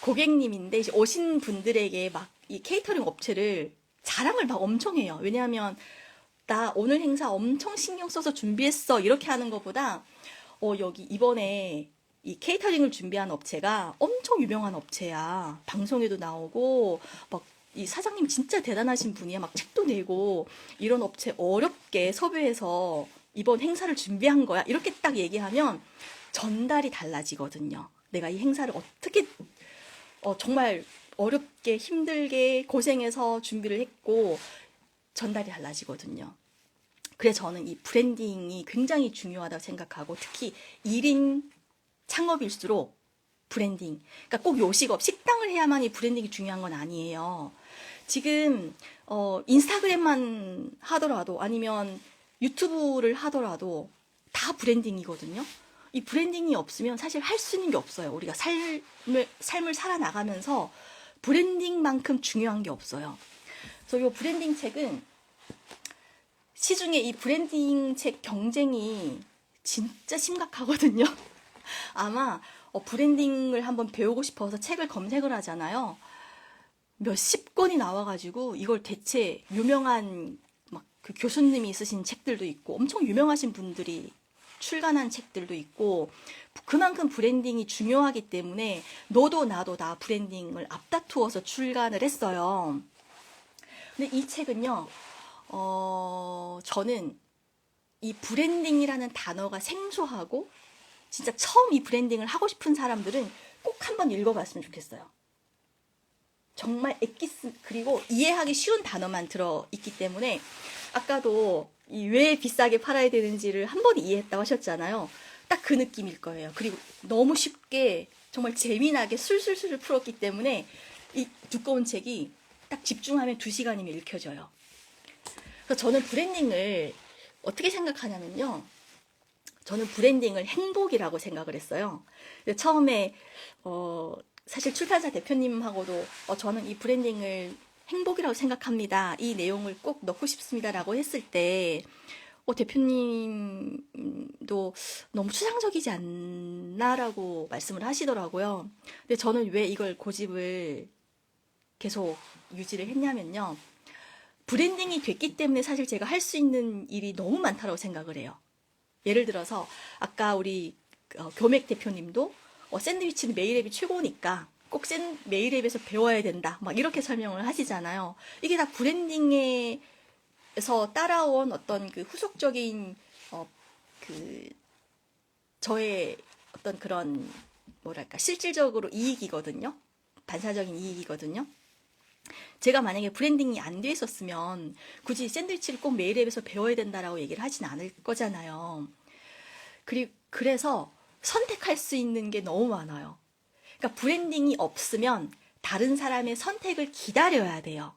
고객님인데 이제 오신 분들에게 막 이 케이터링 업체를 자랑을 막 엄청 해요. 왜냐하면 나 오늘 행사 엄청 신경 써서 준비했어, 이렇게 하는 것보다 여기 이번에 이 케이터링을 준비한 업체가 엄청 유명한 업체야. 방송에도 나오고 막 이 사장님 진짜 대단하신 분이야. 막 책도 내고 이런 업체 어렵게 섭외해서 이번 행사를 준비한 거야. 이렇게 딱 얘기하면 전달이 달라지거든요. 내가 이 행사를 어떻게 정말 어렵게 힘들게 고생해서 준비를 했고 전달이 달라지거든요. 그래서 저는 이 브랜딩이 굉장히 중요하다고 생각하고, 특히 1인 창업일수록 브랜딩, 그러니까 꼭 요식업, 식당을 해야만 이 브랜딩이 중요한 건 아니에요. 지금 인스타그램만 하더라도 아니면 유튜브를 하더라도 다 브랜딩이거든요. 이 브랜딩이 없으면 사실 할 수 있는 게 없어요. 우리가 삶을 살아나가면서 브랜딩만큼 중요한 게 없어요. 그래서 이 브랜딩 책은 시중에 이 브랜딩 책 경쟁이 진짜 심각하거든요. 아마 브랜딩을 한번 배우고 싶어서 책을 검색을 하잖아요. 몇십 권이 나와가지고 이걸 대체 유명한 막 그 교수님이 쓰신 책들도 있고 엄청 유명하신 분들이 출간한 책들도 있고, 그만큼 브랜딩이 중요하기 때문에 너도 나도 다 브랜딩을 앞다투어서 출간을 했어요. 근데 이 책은요, 저는 이 브랜딩이라는 단어가 생소하고 진짜 처음 이 브랜딩을 하고 싶은 사람들은 꼭 한번 읽어봤으면 좋겠어요. 정말 엑기스, 그리고 이해하기 쉬운 단어만 들어있기 때문에 아까도 이 왜 비싸게 팔아야 되는지를 한 번 이해했다고 하셨잖아요. 딱 그 느낌일 거예요. 그리고 너무 쉽게 정말 재미나게 술술술 풀었기 때문에 이 두꺼운 책이 딱 집중하면 2시간이면 읽혀져요. 그래서 저는 브랜딩을 어떻게 생각하냐면요. 저는 브랜딩을 행복이라고 생각을 했어요. 처음에 사실 출판사 대표님하고도 저는 이 브랜딩을 행복이라고 생각합니다. 이 내용을 꼭 넣고 싶습니다라고 했을 때 대표님도 너무 추상적이지 않나라고 말씀을 하시더라고요. 근데 저는 왜 이걸 고집을 계속 유지를 했냐면요. 브랜딩이 됐기 때문에 사실 제가 할 수 있는 일이 너무 많다고 생각을 해요. 예를 들어서 아까 우리 교맥 대표님도 샌드위치는 메일앱이 최고니까 꼭 메일앱에서 배워야 된다. 막 이렇게 설명을 하시잖아요. 이게 다 브랜딩에서 따라온 어떤 그 후속적인 그 저의 어떤 그런 뭐랄까 실질적으로 이익이거든요. 반사적인 이익이거든요. 제가 만약에 브랜딩이 안 돼 있었으면 굳이 샌드위치를 꼭 메일앱에서 배워야 된다라고 얘기를 하진 않을 거잖아요. 그래서 선택할 수 있는 게 너무 많아요. 그러니까 브랜딩이 없으면 다른 사람의 선택을 기다려야 돼요.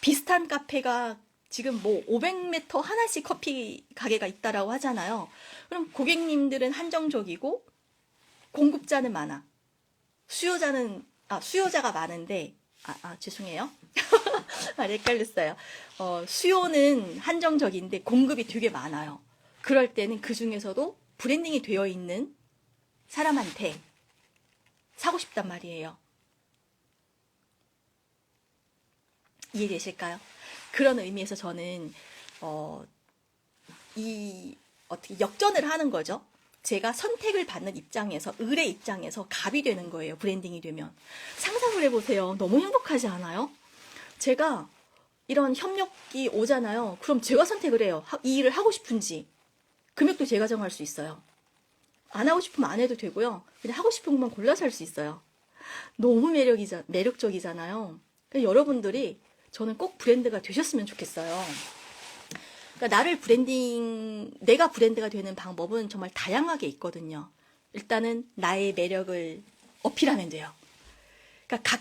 비슷한 카페가 지금 뭐 500m 하나씩 커피 가게가 있다라고 하잖아요. 그럼 고객님들은 한정적이고 공급자는 많아. 수요자가 많은데 죄송해요. 말이 헷갈렸어요. 수요는 한정적인데 공급이 되게 많아요. 그럴 때는 그 중에서도 브랜딩이 되어 있는 사람한테 사고 싶단 말이에요. 이해되실까요? 그런 의미에서 저는 어떻게 역전을 하는 거죠. 제가 선택을 받는 입장에서, 을의 입장에서 갑이 되는 거예요. 브랜딩이 되면. 상상을 해보세요. 너무 행복하지 않아요? 제가 이런 협력이 오잖아요. 그럼 제가 선택을 해요. 이 일을 하고 싶은지. 금액도 제가 정할 수 있어요. 안 하고 싶으면 안 해도 되고요. 그냥 하고 싶은 것만 골라서 할 수 있어요. 너무 매력적이잖아요. 그러니까 여러분들이 저는 꼭 브랜드가 되셨으면 좋겠어요. 그러니까 내가 브랜드가 되는 방법은 정말 다양하게 있거든요. 일단은 나의 매력을 어필하면 돼요. 그러니까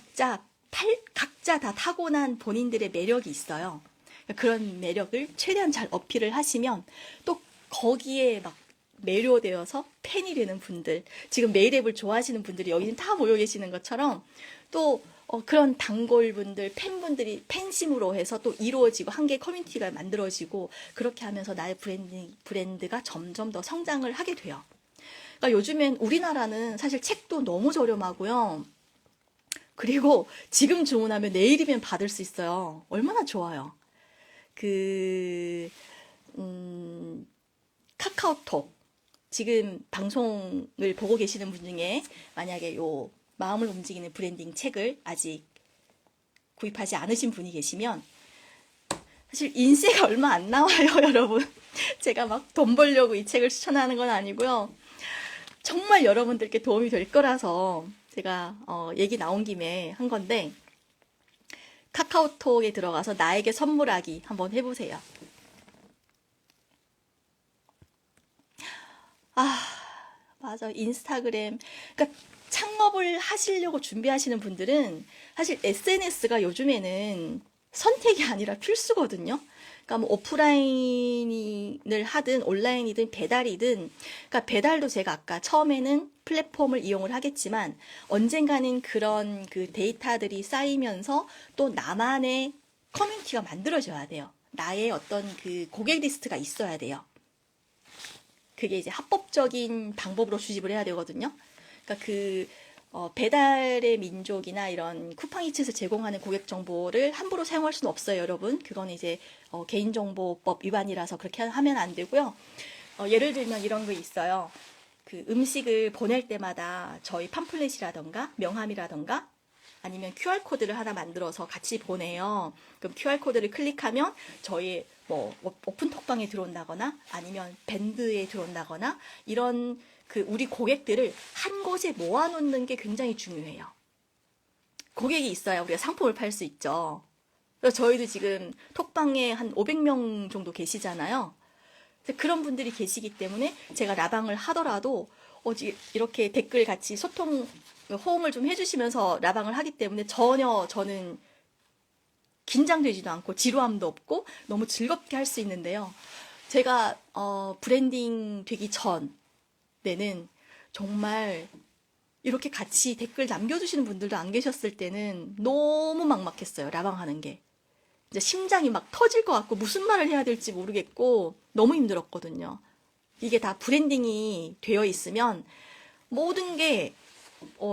각자 다 타고난 본인들의 매력이 있어요. 그러니까 그런 매력을 최대한 잘 어필을 하시면 또 거기에 막 매료되어서 팬이 되는 분들, 지금 메일앱을 좋아하시는 분들이 여기는 다 모여 계시는 것처럼 또 그런 단골분들, 팬분들이 팬심으로 해서 또 이루어지고 한 개의 커뮤니티가 만들어지고 그렇게 하면서 나의 브랜드가 점점 더 성장을 하게 돼요. 그러니까 요즘엔 우리나라는 사실 책도 너무 저렴하고요. 그리고 지금 주문하면 내일이면 받을 수 있어요. 얼마나 좋아요. 카카오톡. 지금 방송을 보고 계시는 분 중에 만약에 요 마음을 움직이는 브랜딩 책을 아직 구입하지 않으신 분이 계시면 사실 인세가 얼마 안 나와요, 여러분. 제가 막 돈 벌려고 이 책을 추천하는 건 아니고요. 정말 여러분들께 도움이 될 거라서 제가 얘기 나온 김에 한 건데 카카오톡에 들어가서 나에게 선물하기 한번 해보세요. 맞아. 인스타그램. 그러니까 창업을 하시려고 준비하시는 분들은 사실 SNS가 요즘에는 선택이 아니라 필수거든요. 그러니까 뭐 오프라인을 하든 온라인이든 배달이든, 그러니까 배달도 제가 아까 처음에는 플랫폼을 이용을 하겠지만 언젠가는 그런 그 데이터들이 쌓이면서 또 나만의 커뮤니티가 만들어져야 돼요. 나의 어떤 그 고객 리스트가 있어야 돼요. 그게 이제 합법적인 방법으로 수집을 해야 되거든요. 그러니까 배달의 민족이나 이런 쿠팡이츠에서 제공하는 고객 정보를 함부로 사용할 수는 없어요, 여러분. 그건 이제 개인정보법 위반이라서 그렇게 하면 안 되고요. 예를 들면 이런 거 있어요. 그 음식을 보낼 때마다 저희 팜플렛이라던가 명함이라던가 아니면 QR코드를 하나 만들어서 같이 보내요. 그럼 QR코드를 클릭하면 저희 뭐 오픈 톡방에 들어온다거나 아니면 밴드에 들어온다거나 이런 우리 고객들을 한 곳에 모아놓는 게 굉장히 중요해요. 고객이 있어야 우리가 상품을 팔 수 있죠. 그래서 저희도 지금 톡방에 한 500명 정도 계시잖아요. 그런 분들이 계시기 때문에 제가 라방을 하더라도 이렇게 댓글 같이 소통, 호응을 좀 해주시면서 라방을 하기 때문에 전혀 저는 긴장되지도 않고 지루함도 없고 너무 즐겁게 할 수 있는데요. 제가 브랜딩 되기 전에는 정말 이렇게 같이 댓글 남겨주시는 분들도 안 계셨을 때는 너무 막막했어요. 라방하는 게. 이제 심장이 막 터질 것 같고 무슨 말을 해야 될지 모르겠고 너무 힘들었거든요. 이게 다 브랜딩이 되어 있으면 모든 게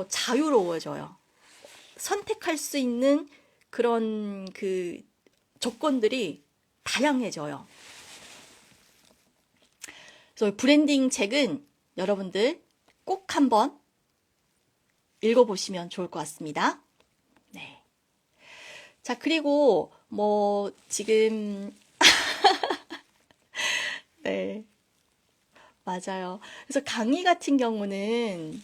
자유로워져요. 선택할 수 있는 그런 조건들이 다양해져요. 그래서 브랜딩 책은 여러분들 꼭 한번 읽어보시면 좋을 것 같습니다. 네. 자, 그리고 지금 네, 맞아요. 그래서 강의 같은 경우는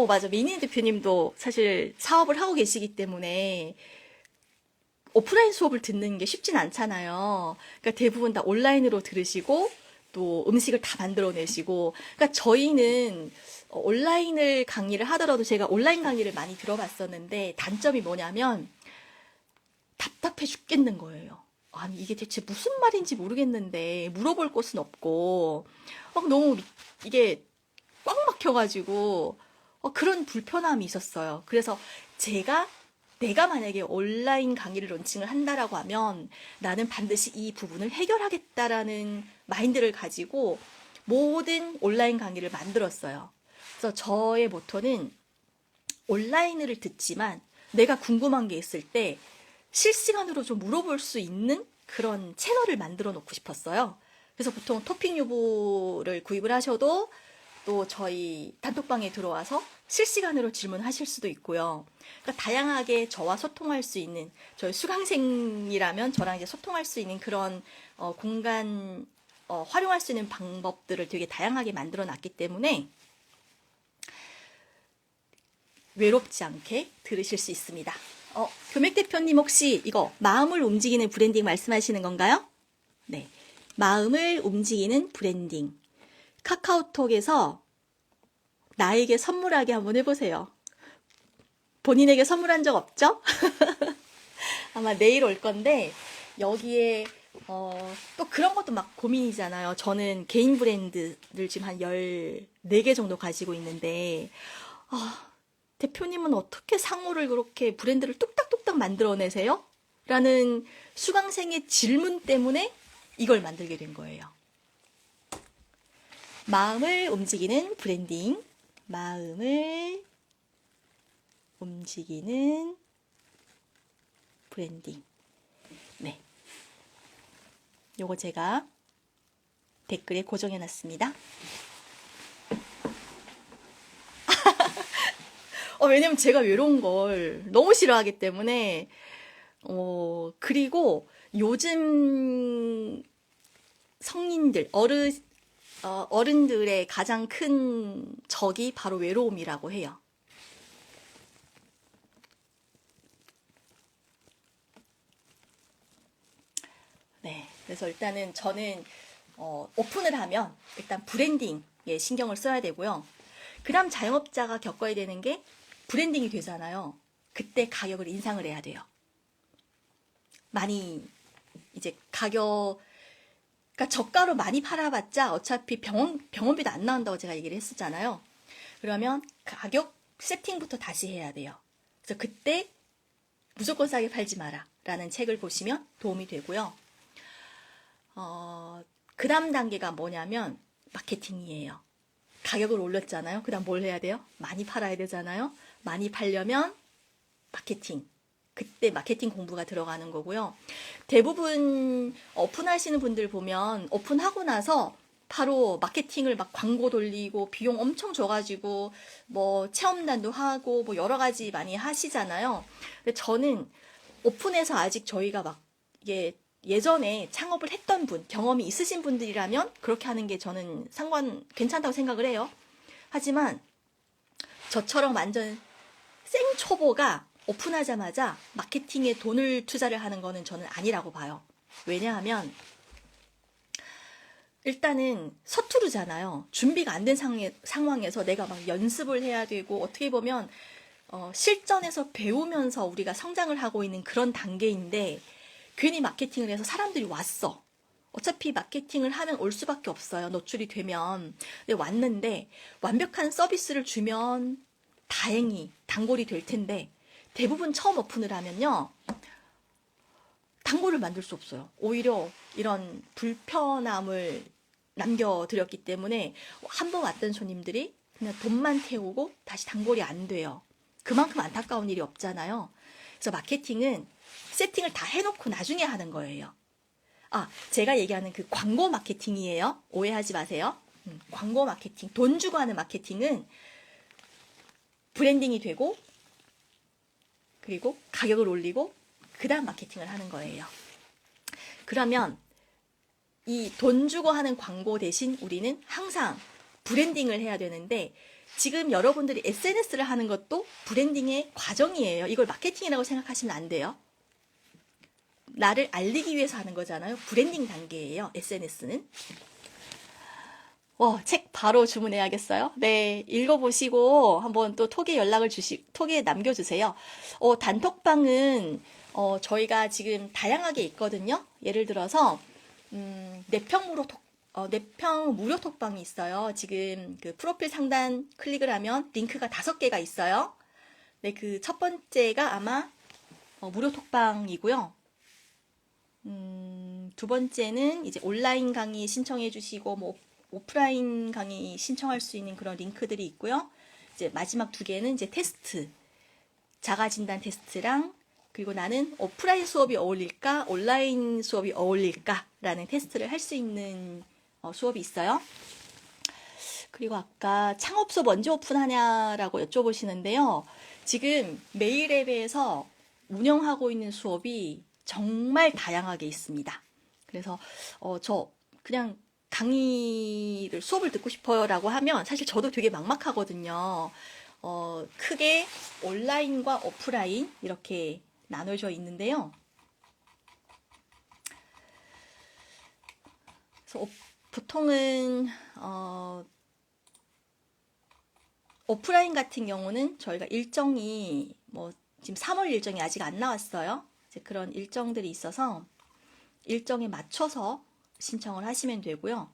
맞아. 미니 대표님도 사실 사업을 하고 계시기 때문에 오프라인 수업을 듣는 게 쉽진 않잖아요. 그러니까 대부분 다 온라인으로 들으시고 또 음식을 다 만들어내시고, 그러니까 저희는 온라인을 강의를 하더라도 제가 온라인 강의를 많이 들어봤었는데 단점이 뭐냐면 답답해 죽겠는 거예요. 아니 이게 대체 무슨 말인지 모르겠는데 물어볼 곳은 없고 너무 이게 꽉 막혀가지고 그런 불편함이 있었어요. 그래서 내가 만약에 온라인 강의를 론칭을 한다라고 하면 나는 반드시 이 부분을 해결하겠다라는 마인드를 가지고 모든 온라인 강의를 만들었어요. 그래서 저의 모토는 온라인을 듣지만 내가 궁금한 게 있을 때 실시간으로 좀 물어볼 수 있는 그런 채널을 만들어 놓고 싶었어요. 그래서 보통 토픽 유보를 구입을 하셔도 또 저희 단톡방에 들어와서 실시간으로 질문하실 수도 있고요. 그러니까 다양하게 저와 소통할 수 있는, 저희 수강생이라면 저랑 이제 소통할 수 있는 그런 공간, 활용할 수 있는 방법들을 되게 다양하게 만들어 놨기 때문에 외롭지 않게 들으실 수 있습니다. 교맥 대표님 혹시 이거 마음을 움직이는 브랜딩 말씀하시는 건가요? 네. 마음을 움직이는 브랜딩. 카카오톡에서 나에게 선물하게 한번 해보세요. 본인에게 선물한 적 없죠? 아마 내일 올 건데 여기에 또 그런 것도 막 고민이잖아요. 저는 개인 브랜드를 지금 한 14개 정도 가지고 있는데 대표님은 어떻게 상호를 그렇게 브랜드를 뚝딱뚝딱 만들어내세요? 라는 수강생의 질문 때문에 이걸 만들게 된 거예요. 마음을 움직이는 브랜딩. 마음을 움직이는 브랜딩. 네. 요거 제가 댓글에 고정해 놨습니다. 왜냐면 제가 외로운 걸 너무 싫어하기 때문에, 그리고 요즘 성인들, 어른들의 가장 큰 적이 바로 외로움이라고 해요. 네. 그래서 일단은 저는, 오픈을 하면 일단 브랜딩에 신경을 써야 되고요. 그 다음 자영업자가 겪어야 되는 게 브랜딩이 되잖아요. 그때 가격을 인상을 해야 돼요. 많이 이제 그러니까 저가로 많이 팔아봤자 어차피 병원비도 안 나온다고 제가 얘기를 했었잖아요. 그러면 가격 세팅부터 다시 해야 돼요. 그래서 그때 무조건 싸게 팔지 마라 라는 책을 보시면 도움이 되고요. 그 다음 단계가 뭐냐면 마케팅이에요. 가격을 올렸잖아요. 그 다음 뭘 해야 돼요? 많이 팔아야 되잖아요. 많이 팔려면 마케팅. 그때 마케팅 공부가 들어가는 거고요. 대부분 오픈하시는 분들 보면 오픈하고 나서 바로 마케팅을 막 광고 돌리고 비용 엄청 줘가지고 뭐 체험단도 하고 뭐 여러 가지 많이 하시잖아요. 근데 저는 오픈해서 아직 저희가 막 이게 예전에 창업을 했던 분, 경험이 있으신 분들이라면 그렇게 하는 게 저는 괜찮다고 생각을 해요. 하지만 저처럼 완전 생초보가 오픈하자마자 마케팅에 돈을 투자를 하는 거는 저는 아니라고 봐요. 왜냐하면 일단은 서투르잖아요. 준비가 안 된 상황에서 내가 막 연습을 해야 되고 어떻게 보면 실전에서 배우면서 우리가 성장을 하고 있는 그런 단계인데 괜히 마케팅을 해서 사람들이 왔어. 어차피 마케팅을 하면 올 수밖에 없어요. 노출이 되면. 근데 왔는데 완벽한 서비스를 주면 다행히 단골이 될 텐데 대부분 처음 오픈을 하면요. 단골을 만들 수 없어요. 오히려 이런 불편함을 남겨드렸기 때문에 한 번 왔던 손님들이 그냥 돈만 태우고 다시 단골이 안 돼요. 그만큼 안타까운 일이 없잖아요. 그래서 마케팅은 세팅을 다 해놓고 나중에 하는 거예요. 아, 제가 얘기하는 그 광고 마케팅이에요. 오해하지 마세요. 광고 마케팅, 돈 주고 하는 마케팅은 브랜딩이 되고 그리고 가격을 올리고 그 다음 마케팅을 하는 거예요. 그러면 이 돈 주고 하는 광고 대신 우리는 항상 브랜딩을 해야 되는데 지금 여러분들이 SNS를 하는 것도 브랜딩의 과정이에요. 이걸 마케팅이라고 생각하시면 안 돼요. 나를 알리기 위해서 하는 거잖아요. 브랜딩 단계예요. SNS는. 책 바로 주문해야겠어요. 네, 읽어보시고 한번 또 톡에 남겨주세요. 단톡방은 저희가 지금 다양하게 있거든요. 예를 들어서 내평 무료 톡방이 있어요. 지금 그 프로필 상단 클릭을 하면 링크가 5개가 있어요. 네, 그 첫 번째가 아마 무료 톡방이고요. 두 번째는 이제 온라인 강의 신청해 주시고 뭐 오프라인 강의 신청할 수 있는 그런 링크들이 있고요. 이제 마지막 2개는 이제 테스트, 자가진단 테스트랑 그리고 나는 오프라인 수업이 어울릴까, 온라인 수업이 어울릴까라는 테스트를 할 수 있는 수업이 있어요. 그리고 아까 창업 수업 언제 오픈하냐라고 여쭤보시는데요. 지금 메일앱에서 운영하고 있는 수업이 정말 다양하게 있습니다. 그래서 저 그냥 수업을 듣고 싶어요라고 하면 사실 저도 되게 막막하거든요. 크게 온라인과 오프라인 이렇게 나눠져 있는데요. 그래서 보통은 오프라인 같은 경우는 저희가 일정이 뭐 지금 3월 일정이 아직 안 나왔어요. 이제 그런 일정들이 있어서 일정에 맞춰서 신청을 하시면 되고요.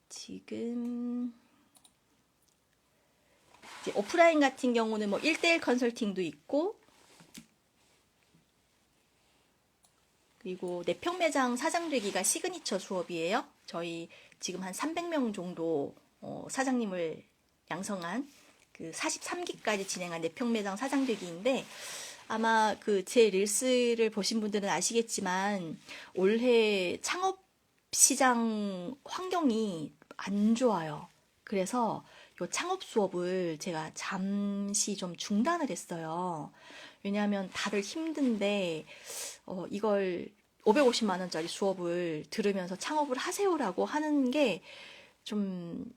지금 이제 오프라인 같은 경우는 뭐 1대1 컨설팅도 있고 그리고 내평 매장 사장 되기가 시그니처 수업이에요. 저희 지금 한 300명 정도 사장님을 양성한 그 43기까지 진행한 내평 매장 사장 되기인데 아마 그 제 릴스를 보신 분들은 아시겠지만 올해 창업 시장 환경이 안 좋아요. 그래서 이 창업 수업을 제가 잠시 좀 중단을 했어요. 왜냐하면 다들 힘든데 이걸 550만 원짜리 수업을 들으면서 창업을 하세요라고 하는 게 좀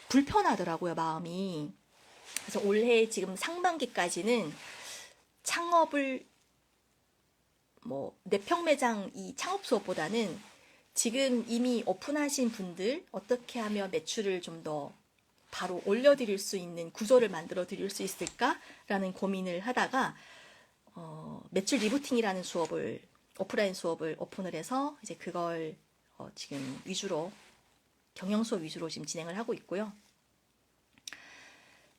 불편하더라고요, 마음이. 그래서 올해 지금 상반기까지는 창업을 내평 매장 이 창업 수업보다는 지금 이미 오픈하신 분들 어떻게 하면 매출을 좀 더 바로 올려드릴 수 있는 구조를 만들어 드릴 수 있을까라는 고민을 하다가 매출 리부팅이라는 오프라인 수업을 오픈을 해서 이제 그걸 지금 위주로 경영 수업 위주로 지금 진행을 하고 있고요.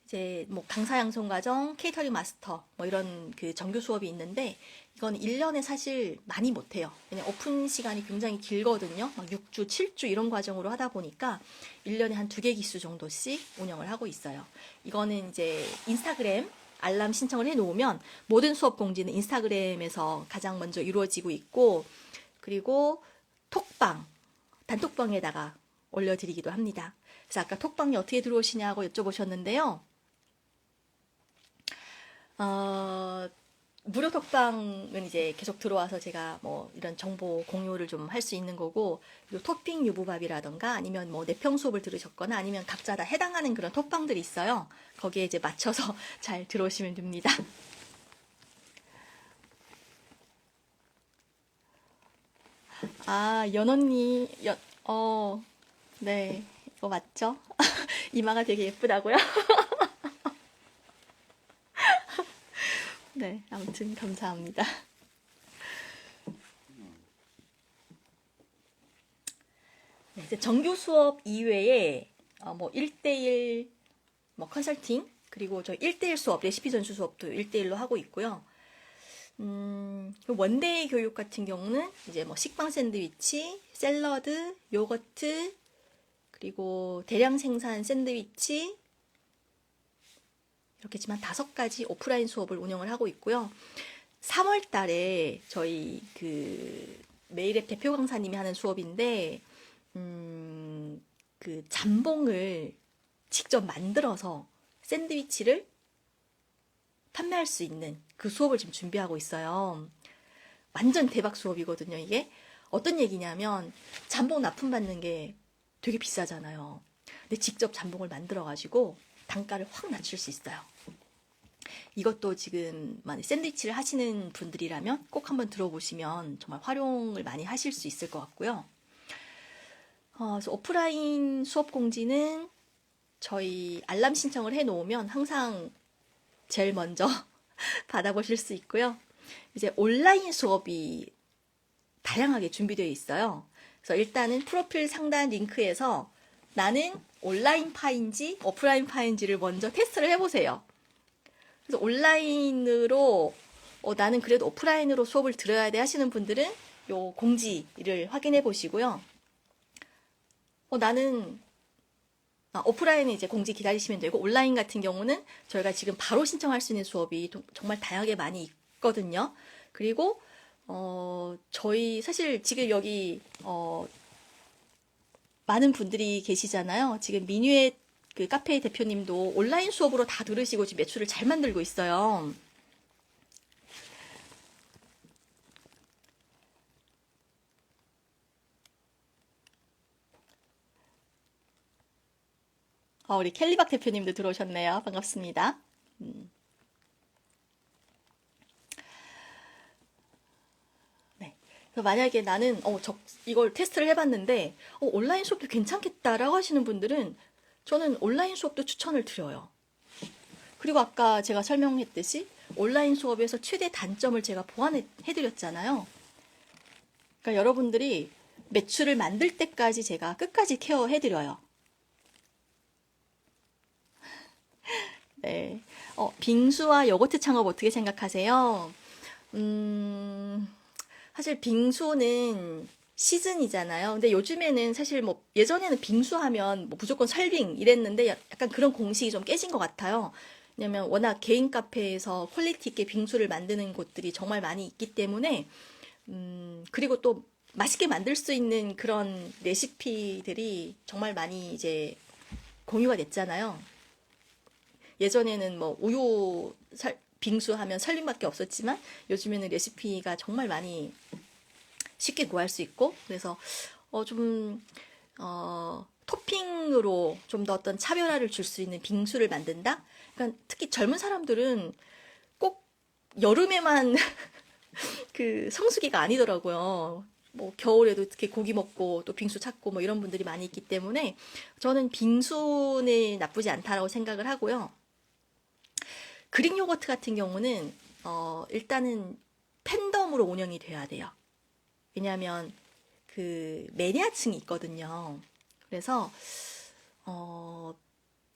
이제 뭐 강사 양성 과정, 케이터링 마스터 뭐 이런 그 정규 수업이 있는데 이건 1년에 사실 많이 못 해요. 왜냐면 오픈 시간이 굉장히 길거든요. 막 6주, 7주 이런 과정으로 하다 보니까 1년에 한 2개 기수 정도씩 운영을 하고 있어요. 이거는 이제 인스타그램 알람 신청을 해 놓으면 모든 수업 공지는 인스타그램에서 가장 먼저 이루어지고 있고 그리고 단톡방에다가 올려드리기도 합니다. 그래서 아까 톡방에 어떻게 들어오시냐고 여쭤보셨는데요. 무료 톡방은 이제 계속 들어와서 제가 뭐 이런 정보 공유를 좀 할 수 있는 거고, 그리고 토핑 유부밥이라던가 아니면 뭐 내평 수업을 들으셨거나 아니면 각자 다 해당하는 그런 톡방들이 있어요. 거기에 이제 맞춰서 잘 들어오시면 됩니다. 아, 연언니, 네, 이거 맞죠? 이마가 되게 예쁘다고요? 네, 아무튼 감사합니다. 네, 이제 정규 수업 이외에 뭐 1대1 뭐 컨설팅, 그리고 저 1대1 수업, 레시피 전수 수업도 1대1로 하고 있고요. 그 원데이 교육 같은 경우는 이제 뭐 식빵 샌드위치, 샐러드, 요거트, 그리고 대량 생산 샌드위치, 이렇게지만 5가지 오프라인 수업을 운영을 하고 있고요. 3월 달에 저희 그 메일앱 대표 강사님이 하는 수업인데, 그 잠봉을 직접 만들어서 샌드위치를 판매할 수 있는 그 수업을 지금 준비하고 있어요. 완전 대박 수업이거든요, 이게. 어떤 얘기냐면, 잠봉 납품받는 게 되게 비싸잖아요. 근데 직접 잠봉을 만들어가지고 단가를 확 낮출 수 있어요. 이것도 지금 만약 샌드위치를 하시는 분들이라면 꼭 한번 들어보시면 정말 활용을 많이 하실 수 있을 것 같고요. 그래서 오프라인 수업 공지는 저희 알람 신청을 해놓으면 항상 제일 먼저 받아보실 수 있고요. 이제 온라인 수업이 다양하게 준비되어 있어요. 그래서 일단은 프로필 상단 링크에서 나는 온라인파인지 오프라인파인지를 먼저 테스트를 해보세요. 그래서 온라인으로 나는 그래도 오프라인으로 수업을 들어야 돼 하시는 분들은 요 공지를 확인해 보시고요. 나는 오프라인은 이제 공지 기다리시면 되고, 온라인 같은 경우는 저희가 지금 바로 신청할 수 있는 수업이 정말 다양하게 많이 있거든요. 그리고 저희 사실 지금 여기 많은 분들이 계시잖아요. 지금 민유의 그 카페 대표님도 온라인 수업으로 다 들으시고 지금 매출을 잘 만들고 있어요. 우리 켈리박 대표님도 들어오셨네요. 반갑습니다. 네. 그래서 만약에 나는 이걸 테스트를 해봤는데 온라인 수업도 괜찮겠다라고 하시는 분들은 저는 온라인 수업도 추천을 드려요. 그리고 아까 제가 설명했듯이 온라인 수업에서 최대 단점을 제가 보완해드렸잖아요. 그러니까 여러분들이 매출을 만들 때까지 제가 끝까지 케어해드려요. 네. 빙수와 요거트 창업 어떻게 생각하세요? 사실 빙수는 시즌이잖아요. 근데 요즘에는 사실 뭐 예전에는 빙수 하면 뭐 무조건 설빙 이랬는데 약간 그런 공식이 좀 깨진 것 같아요. 왜냐면 워낙 개인 카페에서 퀄리티 있게 빙수를 만드는 곳들이 정말 많이 있기 때문에, 그리고 또 맛있게 만들 수 있는 그런 레시피들이 정말 많이 이제 공유가 됐잖아요. 예전에는 뭐 우유 빙수 하면 설림밖에 없었지만 요즘에는 레시피가 정말 많이 쉽게 구할 수 있고, 그래서 좀 토핑으로 좀 더 어떤 차별화를 줄 수 있는 빙수를 만든다. 그러니까 특히 젊은 사람들은 꼭 여름에만 그 성수기가 아니더라고요. 뭐 겨울에도 특히 고기 먹고 또 빙수 찾고 뭐 이런 분들이 많이 있기 때문에 저는 빙수는 나쁘지 않다라고 생각을 하고요. 그릭 요거트 같은 경우는 일단은 팬덤으로 운영이 돼야 돼요. 왜냐하면 그 매니아층이 있거든요. 그래서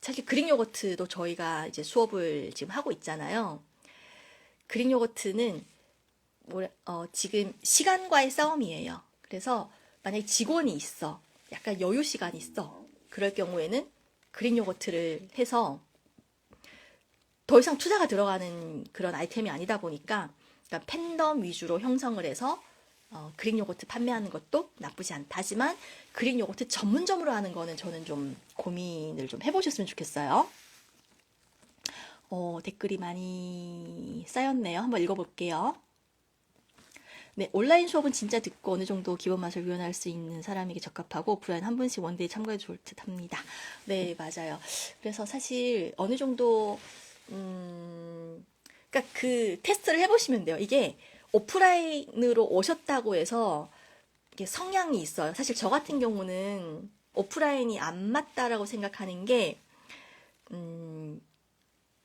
사실 그릭 요거트도 저희가 이제 수업을 지금 하고 있잖아요. 그릭 요거트는 지금 시간과의 싸움이에요. 그래서 만약에 직원이 있어, 약간 여유 시간이 있어, 그럴 경우에는 그릭 요거트를 해서 더 이상 투자가 들어가는 그런 아이템이 아니다 보니까, 그러니까 팬덤 위주로 형성을 해서 그릭 요거트 판매하는 것도 나쁘지 않다. 하지만 그릭 요거트 전문점으로 하는 거는 저는 좀 고민을 좀 해보셨으면 좋겠어요. 댓글이 많이 쌓였네요. 한번 읽어볼게요. 네, 온라인 수업은 진짜 듣고 어느 정도 기본 맛을 구현할 수 있는 사람에게 적합하고 오프라인 한 번씩 원데이 참가해도 좋을 듯 합니다. 네, 맞아요. 그래서 사실 어느 정도 그러니까 그 테스트를 해보시면 돼요. 이게 오프라인으로 오셨다고 해서 이게 성향이 있어요. 사실 저 같은 경우는 오프라인이 안 맞다라고 생각하는 게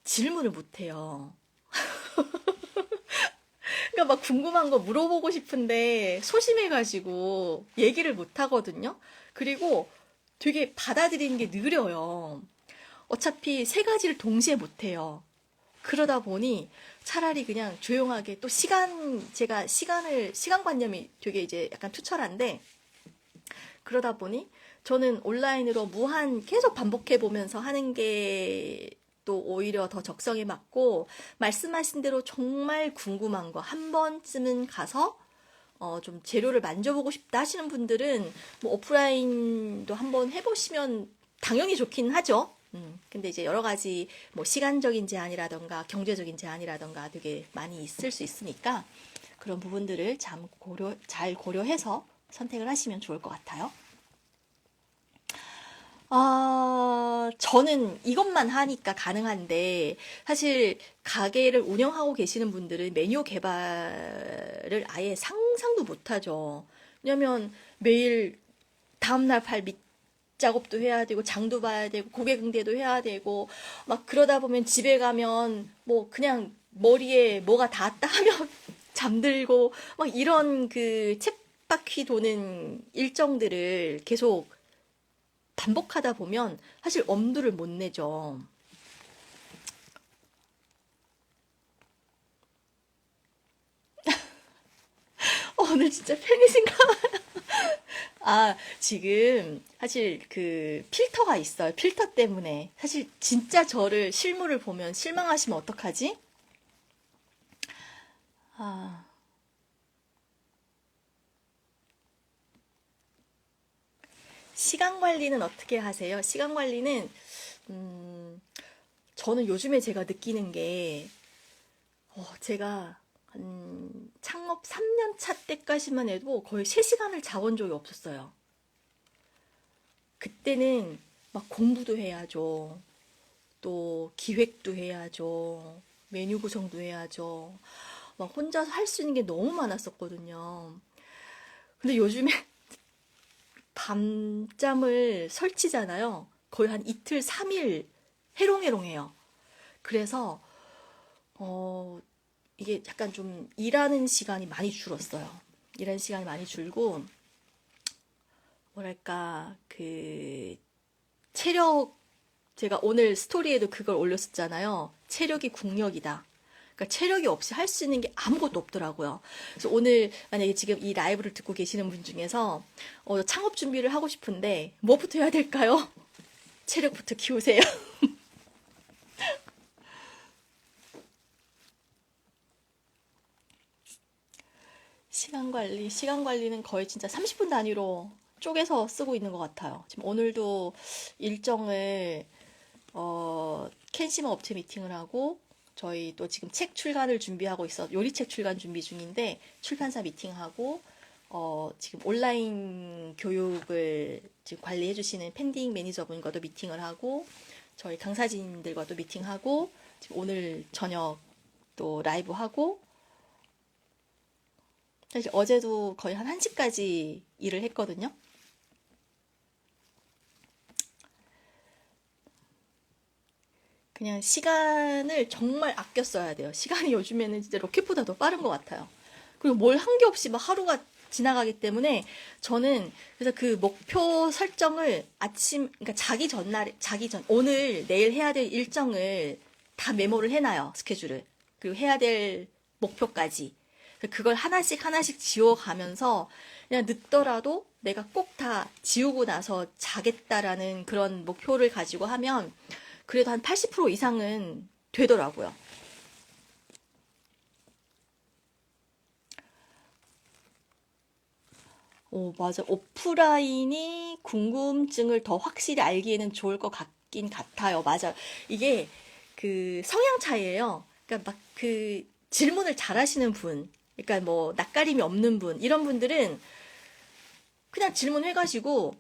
질문을 못 해요. 그러니까 막 궁금한 거 물어보고 싶은데 소심해가지고 얘기를 못 하거든요. 그리고 되게 받아들이는 게 느려요. 어차피 세 가지를 동시에 못 해요. 그러다 보니 차라리 그냥 조용하게 또 제가 시간관념이 되게 이제 약간 투철한데 그러다 보니 저는 온라인으로 계속 반복해 보면서 하는 게 또 오히려 더 적성에 맞고 말씀하신 대로 정말 궁금한 거 한 번쯤은 가서 좀 재료를 만져보고 싶다 하시는 분들은 뭐 오프라인도 한번 해보시면 당연히 좋긴 하죠. 근데 이제 여러 가지 뭐 시간적인 제한이라던가 경제적인 제한이라던가 되게 많이 있을 수 있으니까 그런 부분들을 잘 고려해서 선택을 하시면 좋을 것 같아요. 저는 이것만 하니까 가능한데, 사실 가게를 운영하고 계시는 분들은 메뉴 개발을 아예 상상도 못 하죠. 왜냐면 매일 다음날 팔 밑작업도 해야 되고, 장도 봐야 되고, 고객 응대도 해야 되고, 막 그러다 보면 집에 가면 뭐 그냥 머리에 뭐가 닿았다 하면 잠들고, 막 이런 그 쳇바퀴 도는 일정들을 계속 반복하다 보면 사실 엄두를 못 내죠. 오늘 진짜 팬이신가? 지금 사실 그 필터가 있어요. 필터 때문에. 사실 진짜 저를 실물을 보면 실망하시면 어떡하지? 아, 시간 관리는 어떻게 하세요? 시간 관리는 음, 저는 요즘에 제가 느끼는 게 제가 창업 3년 차 때까지만 해도 거의 3시간을 자본 적이 없었어요. 그때는 막 공부도 해야죠. 또 기획도 해야죠. 메뉴 구성도 해야죠. 막 혼자서 할 수 있는 게 너무 많았었거든요. 근데 요즘에 밤잠을 설치잖아요. 거의 한 이틀, 3일 해롱해롱해요. 그래서 어, 이게 약간 좀 일하는 시간이 많이 줄었어요. 일하는 시간이 많이 줄고 뭐랄까 그 체력 제가 오늘 스토리에도 그걸 올렸었잖아요. 체력이 국력이다. 그러니까 체력이 없이 할 수 있는 게 아무것도 없더라고요. 그래서 오늘 만약에 지금 이 라이브를 듣고 계시는 분 중에서 창업 준비를 하고 싶은데 뭐부터 해야 될까요? 체력부터 키우세요. 시간 관리는 거의 진짜 30분 단위로 쪼개서 쓰고 있는 것 같아요. 지금 오늘도 일정을 캔시마 업체 미팅을 하고 저희 또 지금 책 출간을 준비하고 있어 요리책 출간 준비 중인데 출판사 미팅하고 지금 온라인 교육을 지금 관리해 주시는 펜딩 매니저분과도 미팅을 하고 저희 강사진들과도 미팅하고 지금 오늘 저녁 또 라이브 하고 사실 어제도 거의 한 1시까지 일을 했거든요. 그냥 시간을 정말 아껴 써야 돼요. 시간이 요즘에는 진짜 로켓보다 더 빠른 것 같아요. 그리고 뭘 한 게 없이 막 하루가 지나가기 때문에 저는 그래서 그 목표 설정을 그러니까 오늘, 내일 해야 될 일정을 다 메모를 해놔요. 스케줄을. 그리고 해야 될 목표까지. 그걸 하나씩 하나씩 지워가면서 그냥 늦더라도 내가 꼭 다 지우고 나서 자겠다라는 그런 목표를 가지고 하면 그래도 한 80% 이상은 되더라고요. 오, 맞아. 오프라인이 궁금증을 더 확실히 알기에는 좋을 것 같긴 같아요. 맞아. 이게 그 성향 차이예요. 그러니까 막 그 질문을 잘 하시는 분, 그러니까 뭐 낯가림이 없는 분, 이런 분들은 그냥 질문해가지고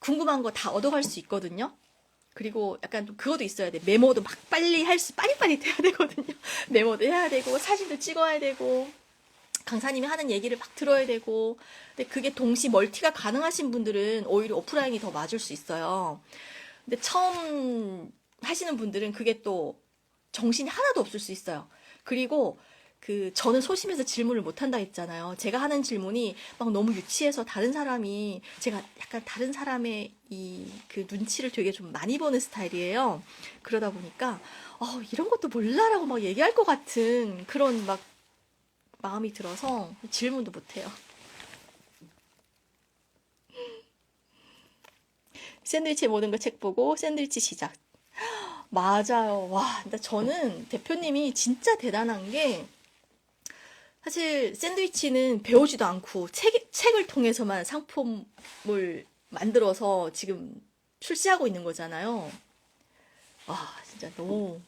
궁금한 거 다 얻어갈 수 있거든요. 그리고 약간 좀 그것도 있어야 돼. 메모도 막 빨리 빠리빠리 돼야 되거든요. 메모도 해야 되고, 사진도 찍어야 되고, 강사님이 하는 얘기를 막 들어야 되고. 근데 그게 동시 멀티가 가능하신 분들은 오히려 오프라인이 더 맞을 수 있어요. 근데 처음 하시는 분들은 그게 또 정신이 하나도 없을 수 있어요. 그리고 그 저는 소심해서 질문을 못 한다 했잖아요. 제가 하는 질문이 막 너무 유치해서 다른 사람이 제가 약간 다른 사람의 이 그 눈치를 되게 좀 많이 보는 스타일이에요. 그러다 보니까 이런 것도 몰라라고 막 얘기할 것 같은 그런 막 마음이 들어서 질문도 못 해요. 샌드위치의 모든 거 책 보고 샌드위치 시작. 맞아요. 와, 근데 저는 대표님이 진짜 대단한 게 사실 샌드위치는 배우지도 않고 책을 통해서만 상품을 만들어서 지금 출시하고 있는 거잖아요. 와, 진짜 너무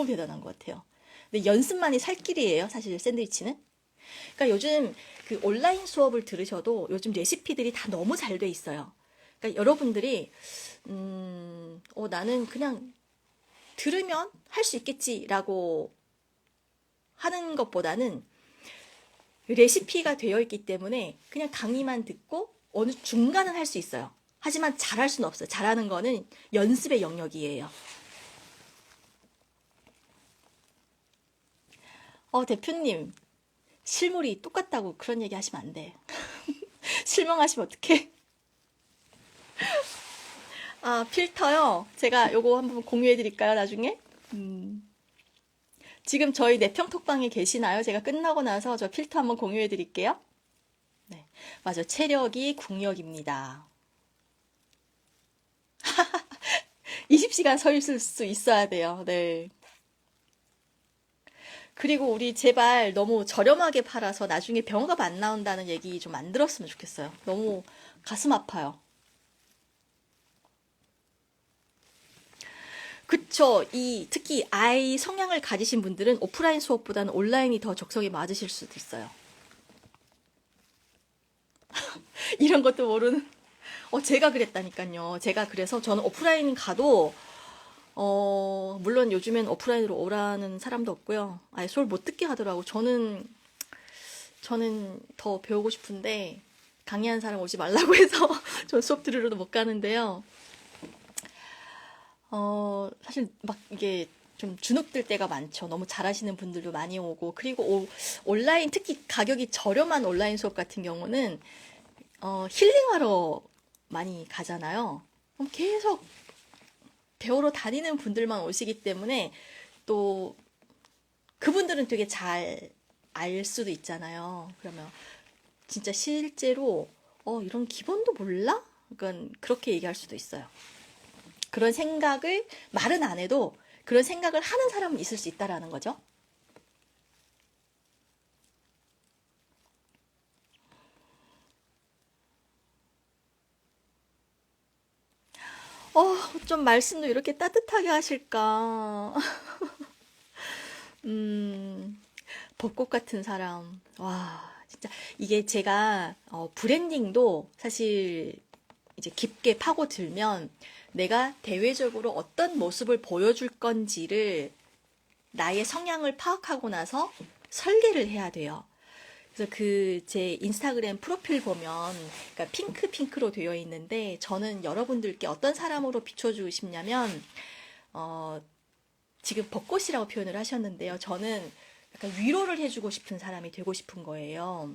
대단한 것 같아요. 근데 연습만이 살 길이에요, 사실 샌드위치는. 그러니까 요즘 그 온라인 수업을 들으셔도 요즘 레시피들이 다 너무 잘 돼 있어요. 그러니까 여러분들이 나는 그냥 들으면 할 수 있겠지라고 하는 것보다는 레시피가 되어 있기 때문에 그냥 강의만 듣고 어느 중간은 할 수 있어요. 하지만 잘할 수는 없어요. 잘하는 거는 연습의 영역이에요. 대표님, 실물이 똑같다고 그런 얘기 하시면 안 돼. 실망하시면 어떡해? 아, 필터요? 제가 요거 한번 공유해 드릴까요, 나중에? 음, 지금 저희 내평톡방에 계시나요? 제가 끝나고 나서 저 필터 한번 공유해 드릴게요. 네. 맞아. 체력이 국력입니다. 20시간 서 있을 수 있어야 돼요. 네. 그리고 우리 제발 너무 저렴하게 팔아서 나중에 병원값 안 나온다는 얘기 좀 안 들었으면 좋겠어요. 너무 가슴 아파요. 그쵸. 특히 아이 성향을 가지신 분들은 오프라인 수업보다는 온라인이 더 적성에 맞으실 수도 있어요. 이런 것도 모르는. 제가 그랬다니까요. 제가 그래서 저는 오프라인 가도, 물론 요즘엔 오프라인으로 오라는 사람도 없고요. 아예 수업 못 듣게 하더라고. 저는 더 배우고 싶은데, 강의하는 사람 오지 말라고 해서 전 수업 들으러도 못 가는데요. 사실 막 이게 좀 주눅들 때가 많죠. 너무 잘하시는 분들도 많이 오고, 그리고 온라인, 특히 가격이 저렴한 온라인 수업 같은 경우는, 힐링하러 많이 가잖아요. 그럼 계속 배우러 다니는 분들만 오시기 때문에 또 그분들은 되게 잘 알 수도 있잖아요. 그러면 진짜 실제로, 이런 기본도 몰라? 그건 그렇게 얘기할 수도 있어요. 그런 생각을 말은 안 해도 그런 생각을 하는 사람은 있을 수 있다라는 거죠. 좀 말씀도 이렇게 따뜻하게 하실까? 음, 벚꽃 같은 사람. 와, 진짜 이게 제가 브랜딩도 사실 이제 깊게 파고들면 내가 대외적으로 어떤 모습을 보여줄 건지를 나의 성향을 파악하고 나서 설계를 해야 돼요. 그래서 그 제 인스타그램 프로필 보면 그러니까 핑크로 되어 있는데 저는 여러분들께 어떤 사람으로 비춰주고 싶냐면 어, 지금 벚꽃이라고 표현을 하셨는데요. 저는 약간 위로를 해주고 싶은 사람이 되고 싶은 거예요.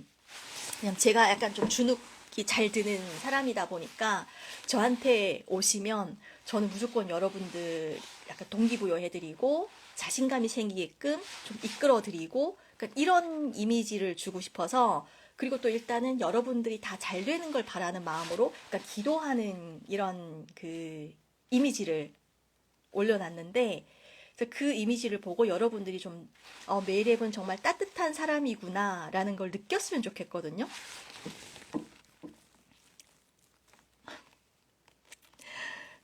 그냥 제가 약간 좀 주눅이 잘 드는 사람이다 보니까 저한테 오시면 저는 무조건 여러분들 약간 동기부여해드리고 자신감이 생기게끔 좀 이끌어드리고 그러니까 이런 이미지를 주고 싶어서 그리고 또 일단은 여러분들이 다 잘 되는 걸 바라는 마음으로 그러니까 기도하는 이런 그 이미지를 올려놨는데 그래서 그 이미지를 보고 여러분들이 좀 메이랩은 정말 따뜻한 사람이구나라는 걸 느꼈으면 좋겠거든요.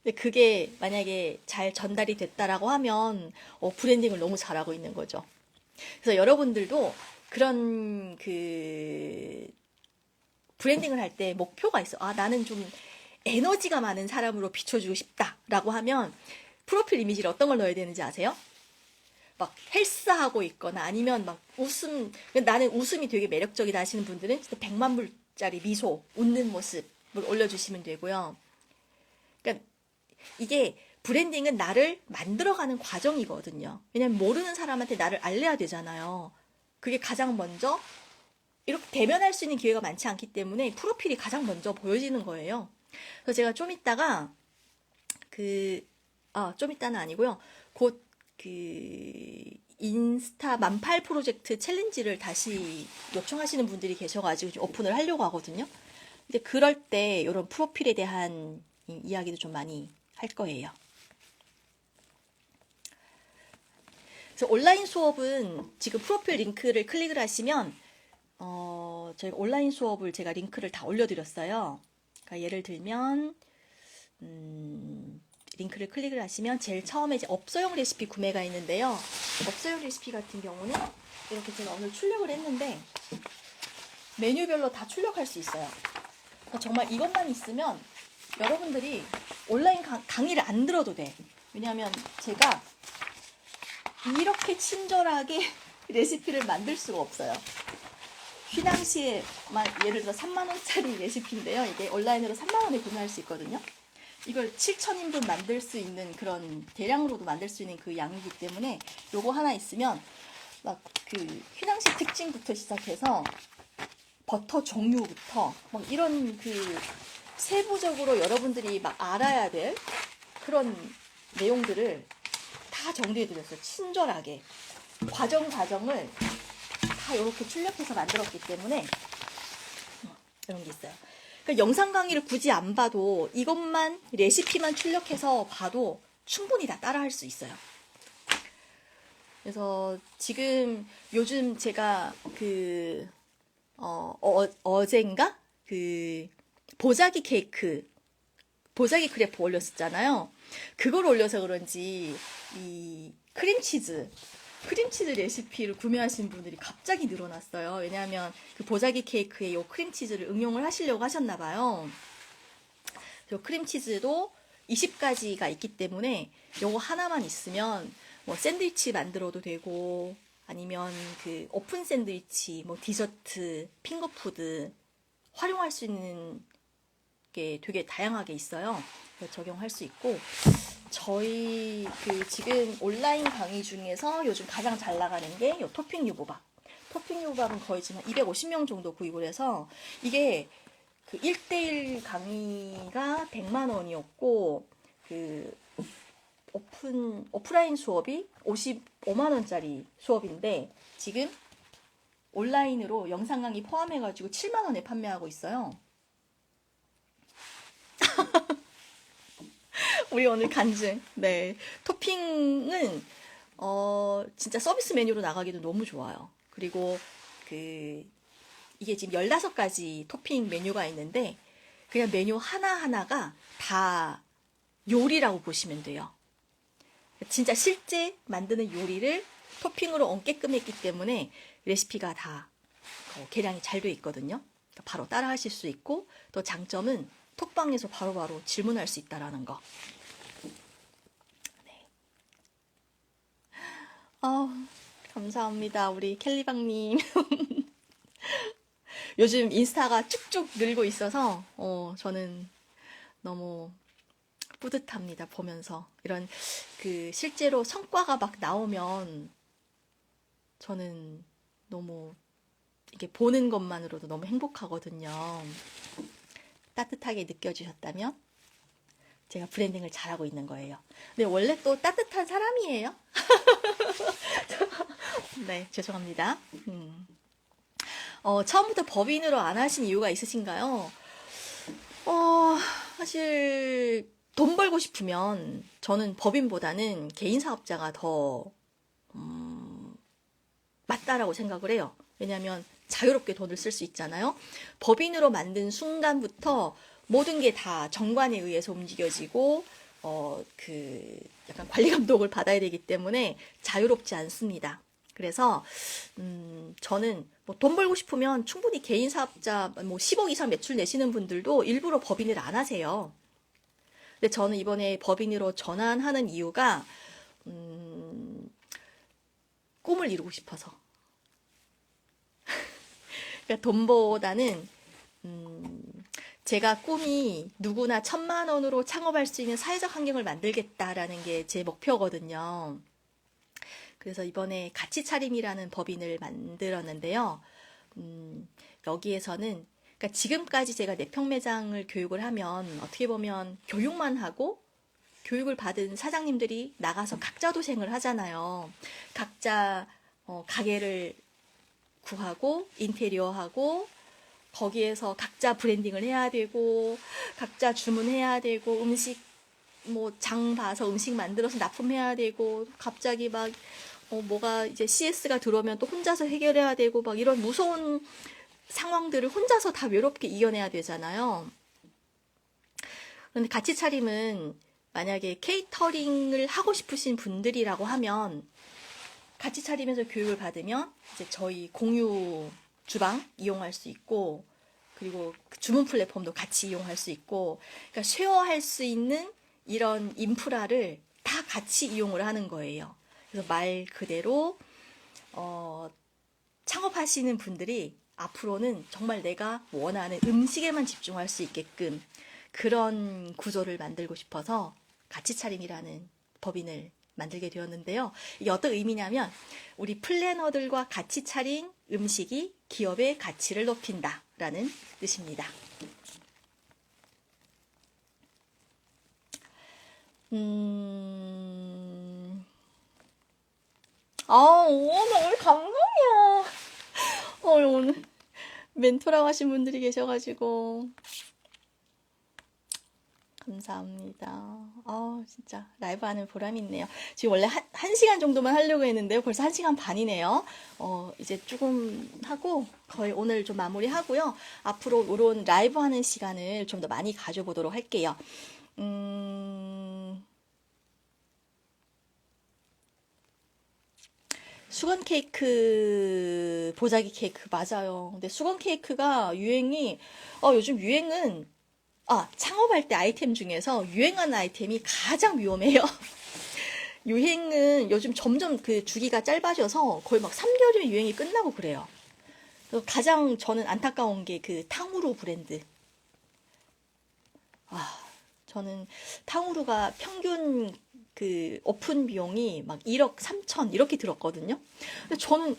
근데 그게 만약에 잘 전달이 됐다라고 하면 브랜딩을 너무 잘하고 있는 거죠. 그래서 여러분들도 그런 그 브랜딩을 할 때 목표가 있어. 아, 나는 좀 에너지가 많은 사람으로 비춰주고 싶다라고 하면 프로필 이미지를 어떤 걸 넣어야 되는지 아세요? 막 헬스하고 있거나 아니면 막 웃음, 나는 웃음이 되게 매력적이다 하시는 분들은 진짜 100만 불짜리 미소, 웃는 모습을 올려주시면 되고요. 그러니까 이게 브랜딩은 나를 만들어가는 과정이거든요. 왜냐면 모르는 사람한테 나를 알려야 되잖아요. 그게 가장 먼저 이렇게 대면할 수 있는 기회가 많지 않기 때문에 프로필이 가장 먼저 보여지는 거예요. 그래서 제가 좀 이따가 좀 이따는 아니고요. 곧 인스타 만팔 프로젝트 챌린지를 다시 요청하시는 분들이 계셔가지고 좀 오픈을 하려고 하거든요. 근데 그럴 때 이런 프로필에 대한 이야기도 좀 많이 할 거예요. 그래서 온라인 수업은 지금 프로필 링크를 클릭을 하시면 저희가 온라인 수업을 제가 링크를 다 올려드렸어요. 그러니까 예를 들면 링크를 클릭을 하시면 제일 처음에 이제 업소용 레시피 구매가 있는데요. 업소용 레시피 같은 경우는 이렇게 제가 오늘 출력을 했는데 메뉴별로 다 출력할 수 있어요. 그러니까 정말 이것만 있으면 여러분들이 온라인 강의를 안 들어도 돼. 왜냐하면 제가 이렇게 친절하게 레시피를 만들 수가 없어요. 휘낭시에만 예를 들어 3만원짜리 레시피인데요. 이게 온라인으로 3만원에 구매할 수 있거든요. 이걸 7,000인분 만들 수 있는 그런 대량으로도 만들 수 있는 그 양이기 때문에 요거 하나 있으면 막 그 휘낭시 특징부터 시작해서 버터 종류부터 막 이런 그 세부적으로 여러분들이 막 알아야 될 그런 내용들을 다 정리해드렸어요. 친절하게 과정을 다 이렇게 출력해서 만들었기 때문에 이런 게 있어요. 그러니까 영상 강의를 굳이 안 봐도 이것만 레시피만 출력해서 봐도 충분히 다 따라할 수 있어요. 그래서 지금 요즘 제가 어젠가 보자기 크래프 올렸었잖아요. 그걸 올려서 그런지 이 크림치즈 레시피를 구매하신 분들이 갑자기 늘어났어요. 왜냐하면 그 보자기 케이크에 요 크림치즈를 응용을 하시려고 하셨나봐요. 크림치즈도 20가지가 있기 때문에 요거 하나만 있으면 뭐 샌드위치 만들어도 되고 아니면 그 오픈 샌드위치, 뭐 디저트, 핑거푸드 활용할 수 있는 게 되게 다양하게 있어요. 적용할 수 있고 저희 지금 온라인 강의 중에서 요즘 가장 잘 나가는 게 요 토핑 유부밥. 토핑 유부밥은 거의 지금 250명 정도 구입을 해서 이게 그 1대1 강의가 100만 원이었고 오프라인 수업이 55만 원짜리 수업인데 지금 온라인으로 영상 강의 포함해가지고 7만 원에 판매하고 있어요. 우리 오늘 간증. 네. 토핑은, 진짜 서비스 메뉴로 나가기도 너무 좋아요. 그리고, 이게 지금 15가지 토핑 메뉴가 있는데, 그냥 메뉴 하나하나가 다 요리라고 보시면 돼요. 진짜 실제 만드는 요리를 토핑으로 얹게끔 했기 때문에 레시피가 다 계량이 잘 돼 있거든요. 바로 따라 하실 수 있고, 또 장점은 톡방에서 바로바로 질문할 수 있다라는 거. 네. 감사합니다. 우리 켈리방님. 요즘 인스타가 쭉쭉 늘고 있어서, 저는 너무 뿌듯합니다. 보면서. 이런, 실제로 성과가 막 나오면, 저는 너무, 이게 보는 것만으로도 너무 행복하거든요. 따뜻하게 느껴주셨다면 제가 브랜딩을 잘하고 있는 거예요. 근데 원래 또 따뜻한 사람이에요. 네, 죄송합니다. 처음부터 법인으로 안 하신 이유가 있으신가요? 사실 돈 벌고 싶으면 저는 법인보다는 개인 사업자가 더 맞다라고 생각을 해요. 왜냐하면 자유롭게 돈을 쓸 수 있잖아요. 법인으로 만든 순간부터 모든 게 다 정관에 의해서 움직여지고 약간 관리 감독을 받아야 되기 때문에 자유롭지 않습니다. 그래서, 저는 뭐 돈 벌고 싶으면 충분히 개인 사업자 뭐 10억 이상 매출 내시는 분들도 일부러 법인을 안 하세요. 근데 저는 이번에 법인으로 전환하는 이유가, 음, 꿈을 이루고 싶어서. 그러니까 돈보다는, 음, 제가 꿈이 누구나 1,000만 원으로 창업할 수 있는 사회적 환경을 만들겠다라는 게 제 목표거든요. 그래서 이번에 가치차림이라는 법인을 만들었는데요. 여기에서는, 그러니까 지금까지 제가 내평 매장을 교육을 하면 어떻게 보면 교육만 하고 교육을 받은 사장님들이 나가서 각자 도생을 하잖아요. 각자 가게를 구하고 인테리어하고 거기에서 각자 브랜딩을 해야 되고 각자 주문해야 되고 음식 뭐 장 봐서 음식 만들어서 납품해야 되고 갑자기 막 뭐가 이제 CS가 들어오면 또 혼자서 해결해야 되고 막 이런 무서운 상황들을 혼자서 다 외롭게 이겨내야 되잖아요. 그런데 가치 차림은 만약에 케이터링을 하고 싶으신 분들이라고 하면 같이 차리면서 교육을 받으면 이제 저희 공유 주방 이용할 수 있고 그리고 그 주문 플랫폼도 같이 이용할 수 있고 그러니까 쉐어할 수 있는 이런 인프라를 다 같이 이용을 하는 거예요. 그래서 말 그대로 창업하시는 분들이 앞으로는 정말 내가 원하는 음식에만 집중할 수 있게끔 그런 구조를 만들고 싶어서 가치차림이라는 법인을 만들게 되었는데요. 이게 어떤 의미냐면 우리 플래너들과 같이 차린 음식이 기업의 가치를 높인다라는 뜻입니다. 오늘 감동이야. 오늘 멘토라고 하신 분들이 계셔가지고 감사합니다. 진짜 라이브 하는 보람이 있네요. 지금 원래 한 시간 정도만 하려고 했는데요. 벌써 1시간 반이네요. 이제 조금 하고 거의 오늘 좀 마무리 하고요. 앞으로 이런 라이브 하는 시간을 좀 더 많이 가져보도록 할게요. 수건 케이크, 보자기 케이크 맞아요. 근데 수건 케이크가 유행이 요즘 유행은 창업할 때 아이템 중에서 유행하는 아이템이 가장 위험해요. 유행은 요즘 점점 그 주기가 짧아져서 거의 막 3개월이면 유행이 끝나고 그래요. 그래서 가장 저는 안타까운 게 그 탕후루 브랜드. 저는 탕후루가 평균 그 오픈 비용이 막 1억 3천 이렇게 들었거든요. 근데 저는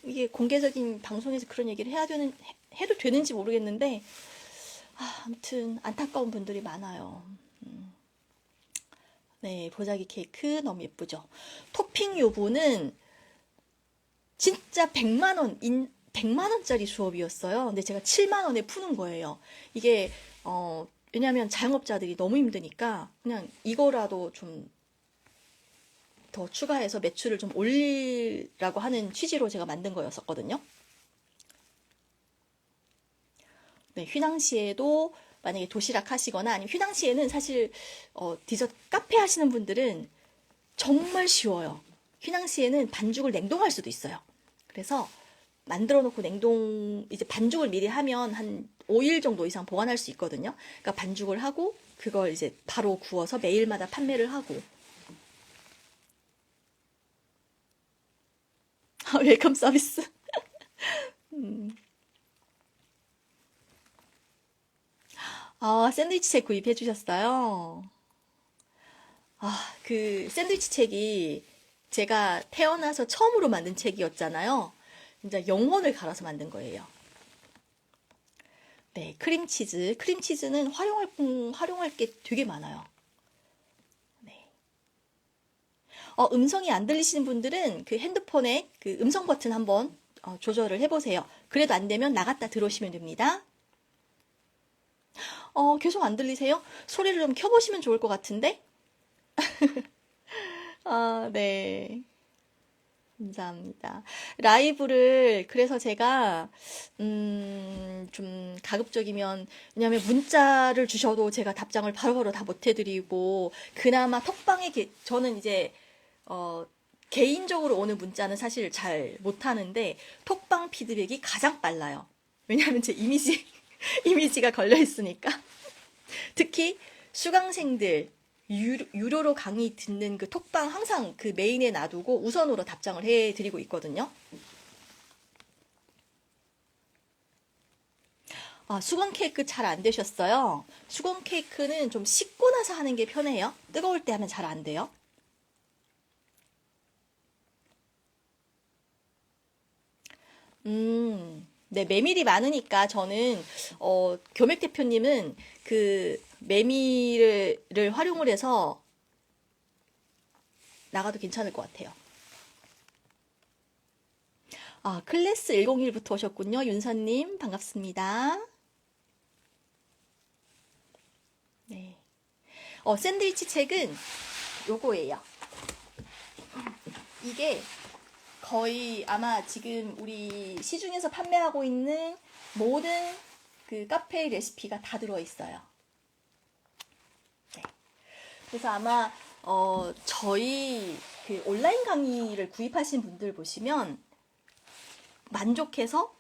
이게 공개적인 방송에서 그런 얘기를 해도 되는지 모르겠는데 아무튼 안타까운 분들이 많아요. 네, 보자기 케이크 너무 예쁘죠. 토핑 요부는 진짜 100만 원짜리 수업이었어요. 근데 제가 7만 원에 푸는 거예요. 이게 왜냐면 자영업자들이 너무 힘드니까 그냥 이거라도 좀 더 추가해서 매출을 좀 올리라고 하는 취지로 제가 만든 거였었거든요. 네, 휘낭시에도 만약에 도시락 하시거나 아니면 휘낭시에는 사실 디저트 카페 하시는 분들은 정말 쉬워요. 휘낭시에는 반죽을 냉동할 수도 있어요. 그래서 만들어 놓고 이제 반죽을 미리 하면 한 5일 정도 이상 보관할 수 있거든요. 그러니까 반죽을 하고 그걸 이제 바로 구워서 매일마다 판매를 하고. 웰컴 서비스. 샌드위치 책 구입해 주셨어요. 그 샌드위치 책이 제가 태어나서 처음으로 만든 책이었잖아요. 진짜 영혼을 갈아서 만든 거예요. 네, 크림치즈. 크림치즈는 활용할 게 되게 많아요. 네. 음성이 안 들리시는 분들은 그 핸드폰에 그 음성 버튼 한번 조절을 해보세요. 그래도 안 되면 나갔다 들어오시면 됩니다. 계속 안 들리세요? 소리를 좀 켜보시면 좋을 것 같은데? 네. 감사합니다. 라이브를 그래서 제가 좀 가급적이면 왜냐하면 문자를 주셔도 제가 답장을 바로바로 다 못 해드리고 그나마 저는 이제 개인적으로 오는 문자는 사실 잘 못하는데 톡방 피드백이 가장 빨라요. 왜냐하면 제 이미지가 걸려 있으니까. 특히 수강생들 유료로 강의 듣는 그 톡방 항상 그 메인에 놔두고 우선으로 답장을 해드리고 있거든요. 아, 수건 케이크 잘 안 되셨어요? 수건 케이크는 좀 식고 나서 하는 게 편해요. 뜨거울 때 하면 잘 안 돼요. 네, 메밀이 많으니까 저는 교맥 대표님은 그 메밀을 활용을 해서 나가도 괜찮을 것 같아요. 아, 클래스 101부터 오셨군요. 윤서님, 반갑습니다. 네. 샌드위치 책은 요거예요. 이게 거의 아마 지금 우리 시중에서 판매하고 있는 모든 그 카페 레시피가 다 들어있어요. 네. 그래서 아마 저희 그 온라인 강의를 구입하신 분들 보시면 만족해서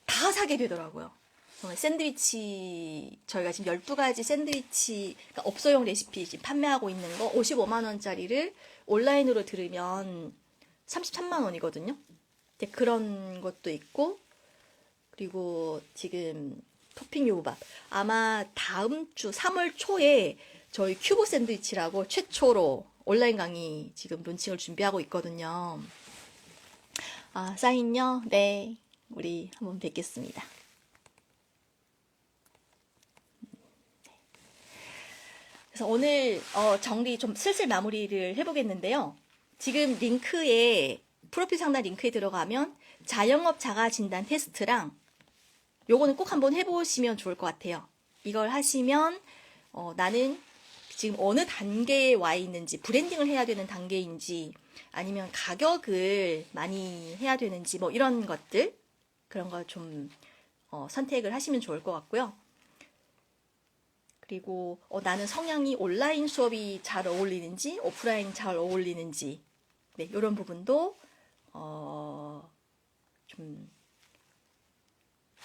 다 사게 되더라고요. 정말 샌드위치 저희가 지금 12가지 샌드위치 그러니까 업소용 레시피 지금 판매하고 있는 거 55만 원짜리를 온라인으로 들으면 33만 원이거든요. 그런 것도 있고 그리고 지금 토핑 요구밥 아마 다음 주 3월 초에 저희 큐브 샌드위치라고 최초로 온라인 강의 지금 론칭을 준비하고 있거든요. 아, 사인요? 네. 우리 한번 뵙겠습니다. 그래서 오늘 정리 좀 슬슬 마무리를 해보겠는데요. 지금 프로필 상단 링크에 들어가면 자영업 자가 진단 테스트랑 요거는 꼭 한번 해보시면 좋을 것 같아요. 이걸 하시면 나는 지금 어느 단계에 와 있는지 브랜딩을 해야 되는 단계인지 아니면 가격을 많이 해야 되는지 뭐 이런 것들 그런 거 좀 선택을 하시면 좋을 것 같고요. 그리고 나는 성향이 온라인 수업이 잘 어울리는지 오프라인 잘 어울리는지 네, 이런 부분도 좀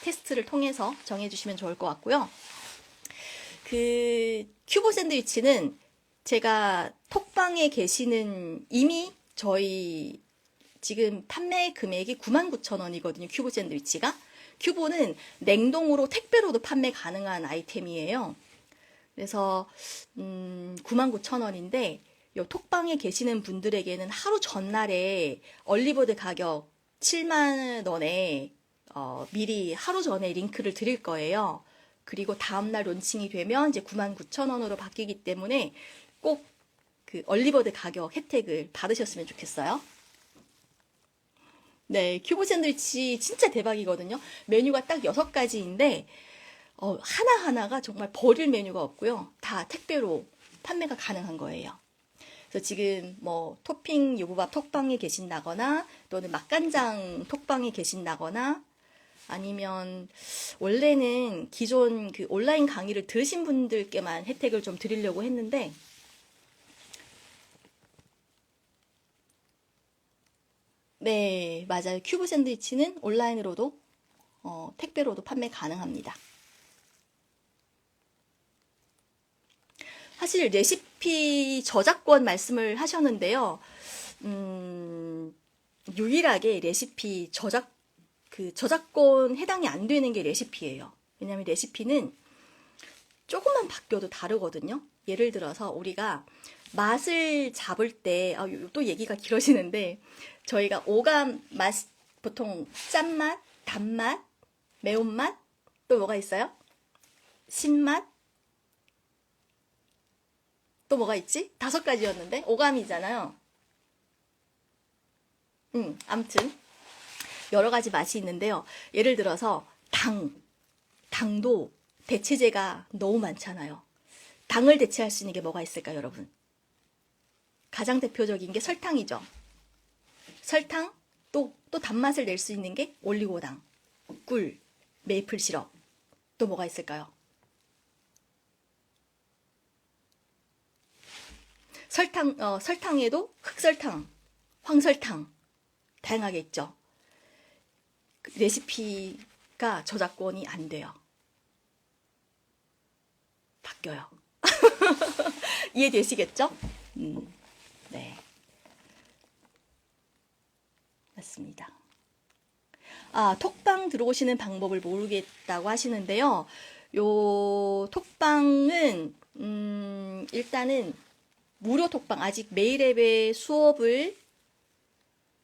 테스트를 통해서 정해주시면 좋을 것 같고요. 그 큐브 샌드위치는 제가 톡방에 계시는 이미 저희 지금 판매 금액이 99,000원이거든요. 큐브 샌드위치가. 큐브는 냉동으로 택배로도 판매 가능한 아이템이에요. 그래서 99,000원인데 요 톡방에 계시는 분들에게는 하루 전날에 얼리버드 가격 7만 원에 미리 하루 전에 링크를 드릴 거예요. 그리고 다음날 론칭이 되면 이제 99,000원으로 바뀌기 때문에 꼭 그 얼리버드 가격 혜택을 받으셨으면 좋겠어요. 네, 큐브 샌드위치 진짜 대박이거든요. 메뉴가 딱 6가지인데 하나하나가 정말 버릴 메뉴가 없고요. 다 택배로 판매가 가능한 거예요. 그래서 지금 뭐 토핑 요구밥 톡방에 계신다거나 또는 맛간장 톡방에 계신다거나 아니면 원래는 기존 그 온라인 강의를 들으신 분들께만 혜택을 좀 드리려고 했는데 네, 맞아요. 큐브 샌드위치는 온라인으로도 택배로도 판매 가능합니다. 사실 레시피 저작권 말씀을 하셨는데요. 유일하게 레시피 저작권 해당이 안 되는 게 레시피예요. 왜냐하면 레시피는 조금만 바뀌어도 다르거든요. 예를 들어서 우리가 맛을 잡을 때, 또 얘기가 길어지는데, 저희가 오감 맛, 보통 짠맛, 단맛, 매운맛, 또 뭐가 있어요? 신맛, 또 뭐가 있지? 5가지였는데? 오감이잖아요. 암튼, 여러 가지 맛이 있는데요. 예를 들어서, 당도 대체제가 너무 많잖아요. 당을 대체할 수 있는 게 뭐가 있을까요, 여러분? 가장 대표적인 게 설탕이죠. 설탕, 또 단맛을 낼 수 있는 게 올리고당, 꿀, 메이플 시럽. 또 뭐가 있을까요? 설탕에도 흑설탕, 황설탕, 다양하게 있죠. 레시피가 저작권이 안 돼요. 바뀌어요. 이해되시겠죠? 네. 맞습니다. 톡방 들어오시는 방법을 모르겠다고 하시는데요. 요 톡방은, 일단은 무료 톡방, 아직 메일앱의 수업을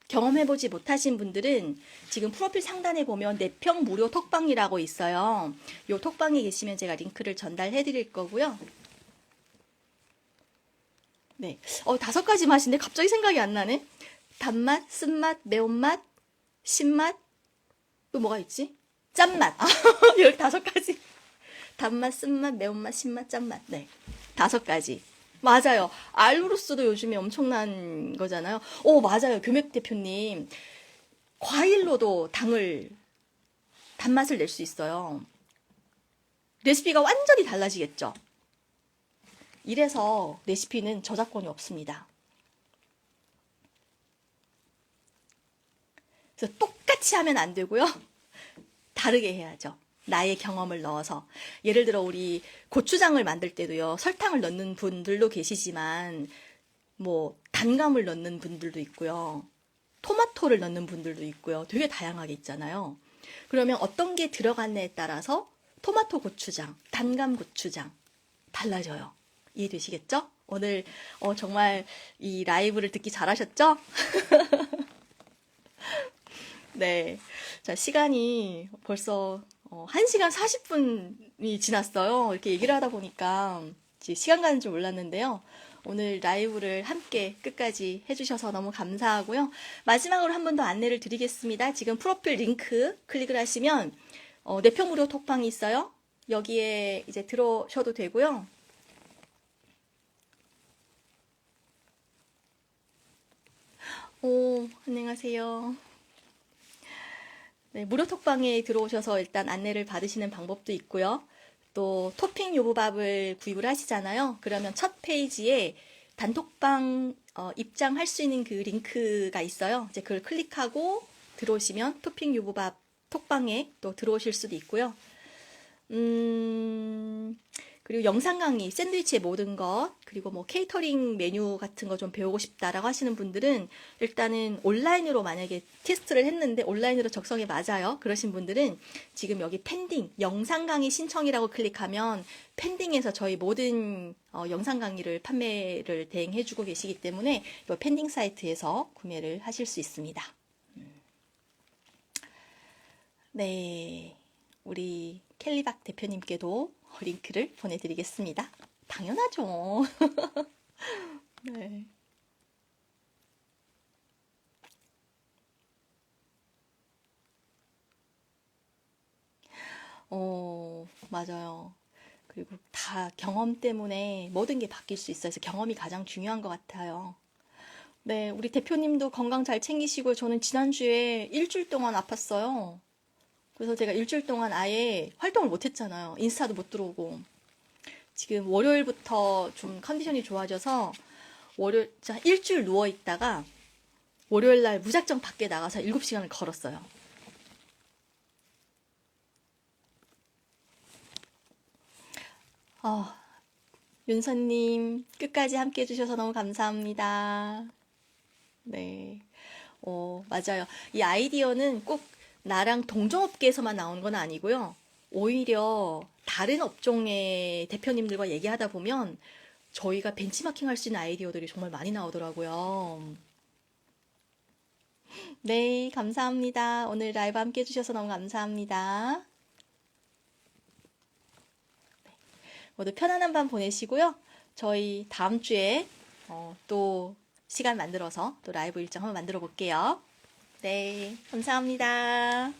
경험해보지 못하신 분들은 지금 프로필 상단에 보면 내평 무료 톡방이라고 있어요. 요 톡방에 계시면 제가 링크를 전달해 드릴 거고요. 네. 5가지 맛인데 갑자기 생각이 안 나네. 단맛, 쓴맛, 매운맛, 신맛, 또 뭐가 있지? 짠맛. 15가지. 단맛, 쓴맛, 매운맛, 신맛, 짠맛. 네. 5가지. 맞아요. 알루로스도 요즘에 엄청난 거잖아요. 맞아요. 교맥 대표님. 과일로도 단맛을 낼 수 있어요. 레시피가 완전히 달라지겠죠? 이래서 레시피는 저작권이 없습니다. 그래서 똑같이 하면 안 되고요. 다르게 해야죠. 나의 경험을 넣어서. 예를 들어 우리 고추장을 만들 때도요. 설탕을 넣는 분들도 계시지만 뭐 단감을 넣는 분들도 있고요. 토마토를 넣는 분들도 있고요. 되게 다양하게 있잖아요. 그러면 어떤 게 들어갔냐에 따라서 토마토 고추장, 단감 고추장 달라져요. 이해되시겠죠? 오늘 정말 이 라이브를 듣기 잘하셨죠? 네. 자, 시간이 벌써 1시간 40분이 지났어요. 이렇게 얘기를 하다 보니까 시간 가는 줄 몰랐는데요. 오늘 라이브를 함께 끝까지 해주셔서 너무 감사하고요. 마지막으로 한 번 더 안내를 드리겠습니다. 지금 프로필 링크 클릭을 하시면 내평 무료 톡방이 있어요. 여기에 이제 들어오셔도 되고요. 안녕하세요. 네, 무료 톡방에 들어오셔서 일단 안내를 받으시는 방법도 있고요. 또 토핑 요보밥을 구입을 하시잖아요. 그러면 첫 페이지에 단톡방 입장할 수 있는 그 링크가 있어요. 이제 그걸 클릭하고 들어오시면 토핑 요보밥 톡방에 또 들어오실 수도 있고요. 그리고 영상 강의, 샌드위치의 모든 것, 그리고 뭐 케이터링 메뉴 같은 거 좀 배우고 싶다라고 하시는 분들은 일단은 온라인으로 만약에 테스트를 했는데 온라인으로 적성에 맞아요. 그러신 분들은 지금 여기 펜딩, 영상 강의 신청이라고 클릭하면 펜딩에서 저희 모든 영상 강의를 판매를 대행해주고 계시기 때문에 이 펜딩 사이트에서 구매를 하실 수 있습니다. 네, 우리 켈리박 대표님께도 링크를 보내드리겠습니다. 당연하죠. 네. 맞아요. 그리고 다 경험 때문에 모든 게 바뀔 수 있어서 경험이 가장 중요한 것 같아요. 네, 우리 대표님도 건강 잘 챙기시고요. 저는 지난주에 일주일 동안 아팠어요. 그래서 제가 일주일 동안 아예 활동을 못 했잖아요. 인스타도 못 들어오고. 지금 월요일부터 좀 컨디션이 좋아져서 자, 일주일 누워 있다가 월요일 날 무작정 밖에 나가서 7시간을 걸었어요. 윤서님 끝까지 함께 해주셔서 너무 감사합니다. 네. 맞아요. 이 아이디어는 꼭 나랑 동종업계에서만 나온 건 아니고요. 오히려 다른 업종의 대표님들과 얘기하다 보면 저희가 벤치마킹 할 수 있는 아이디어들이 정말 많이 나오더라고요. 네, 감사합니다. 오늘 라이브 함께 해주셔서 너무 감사합니다. 모두 편안한 밤 보내시고요. 저희 다음 주에 또 시간 만들어서 또 라이브 일정 한번 만들어 볼게요. 네, 감사합니다.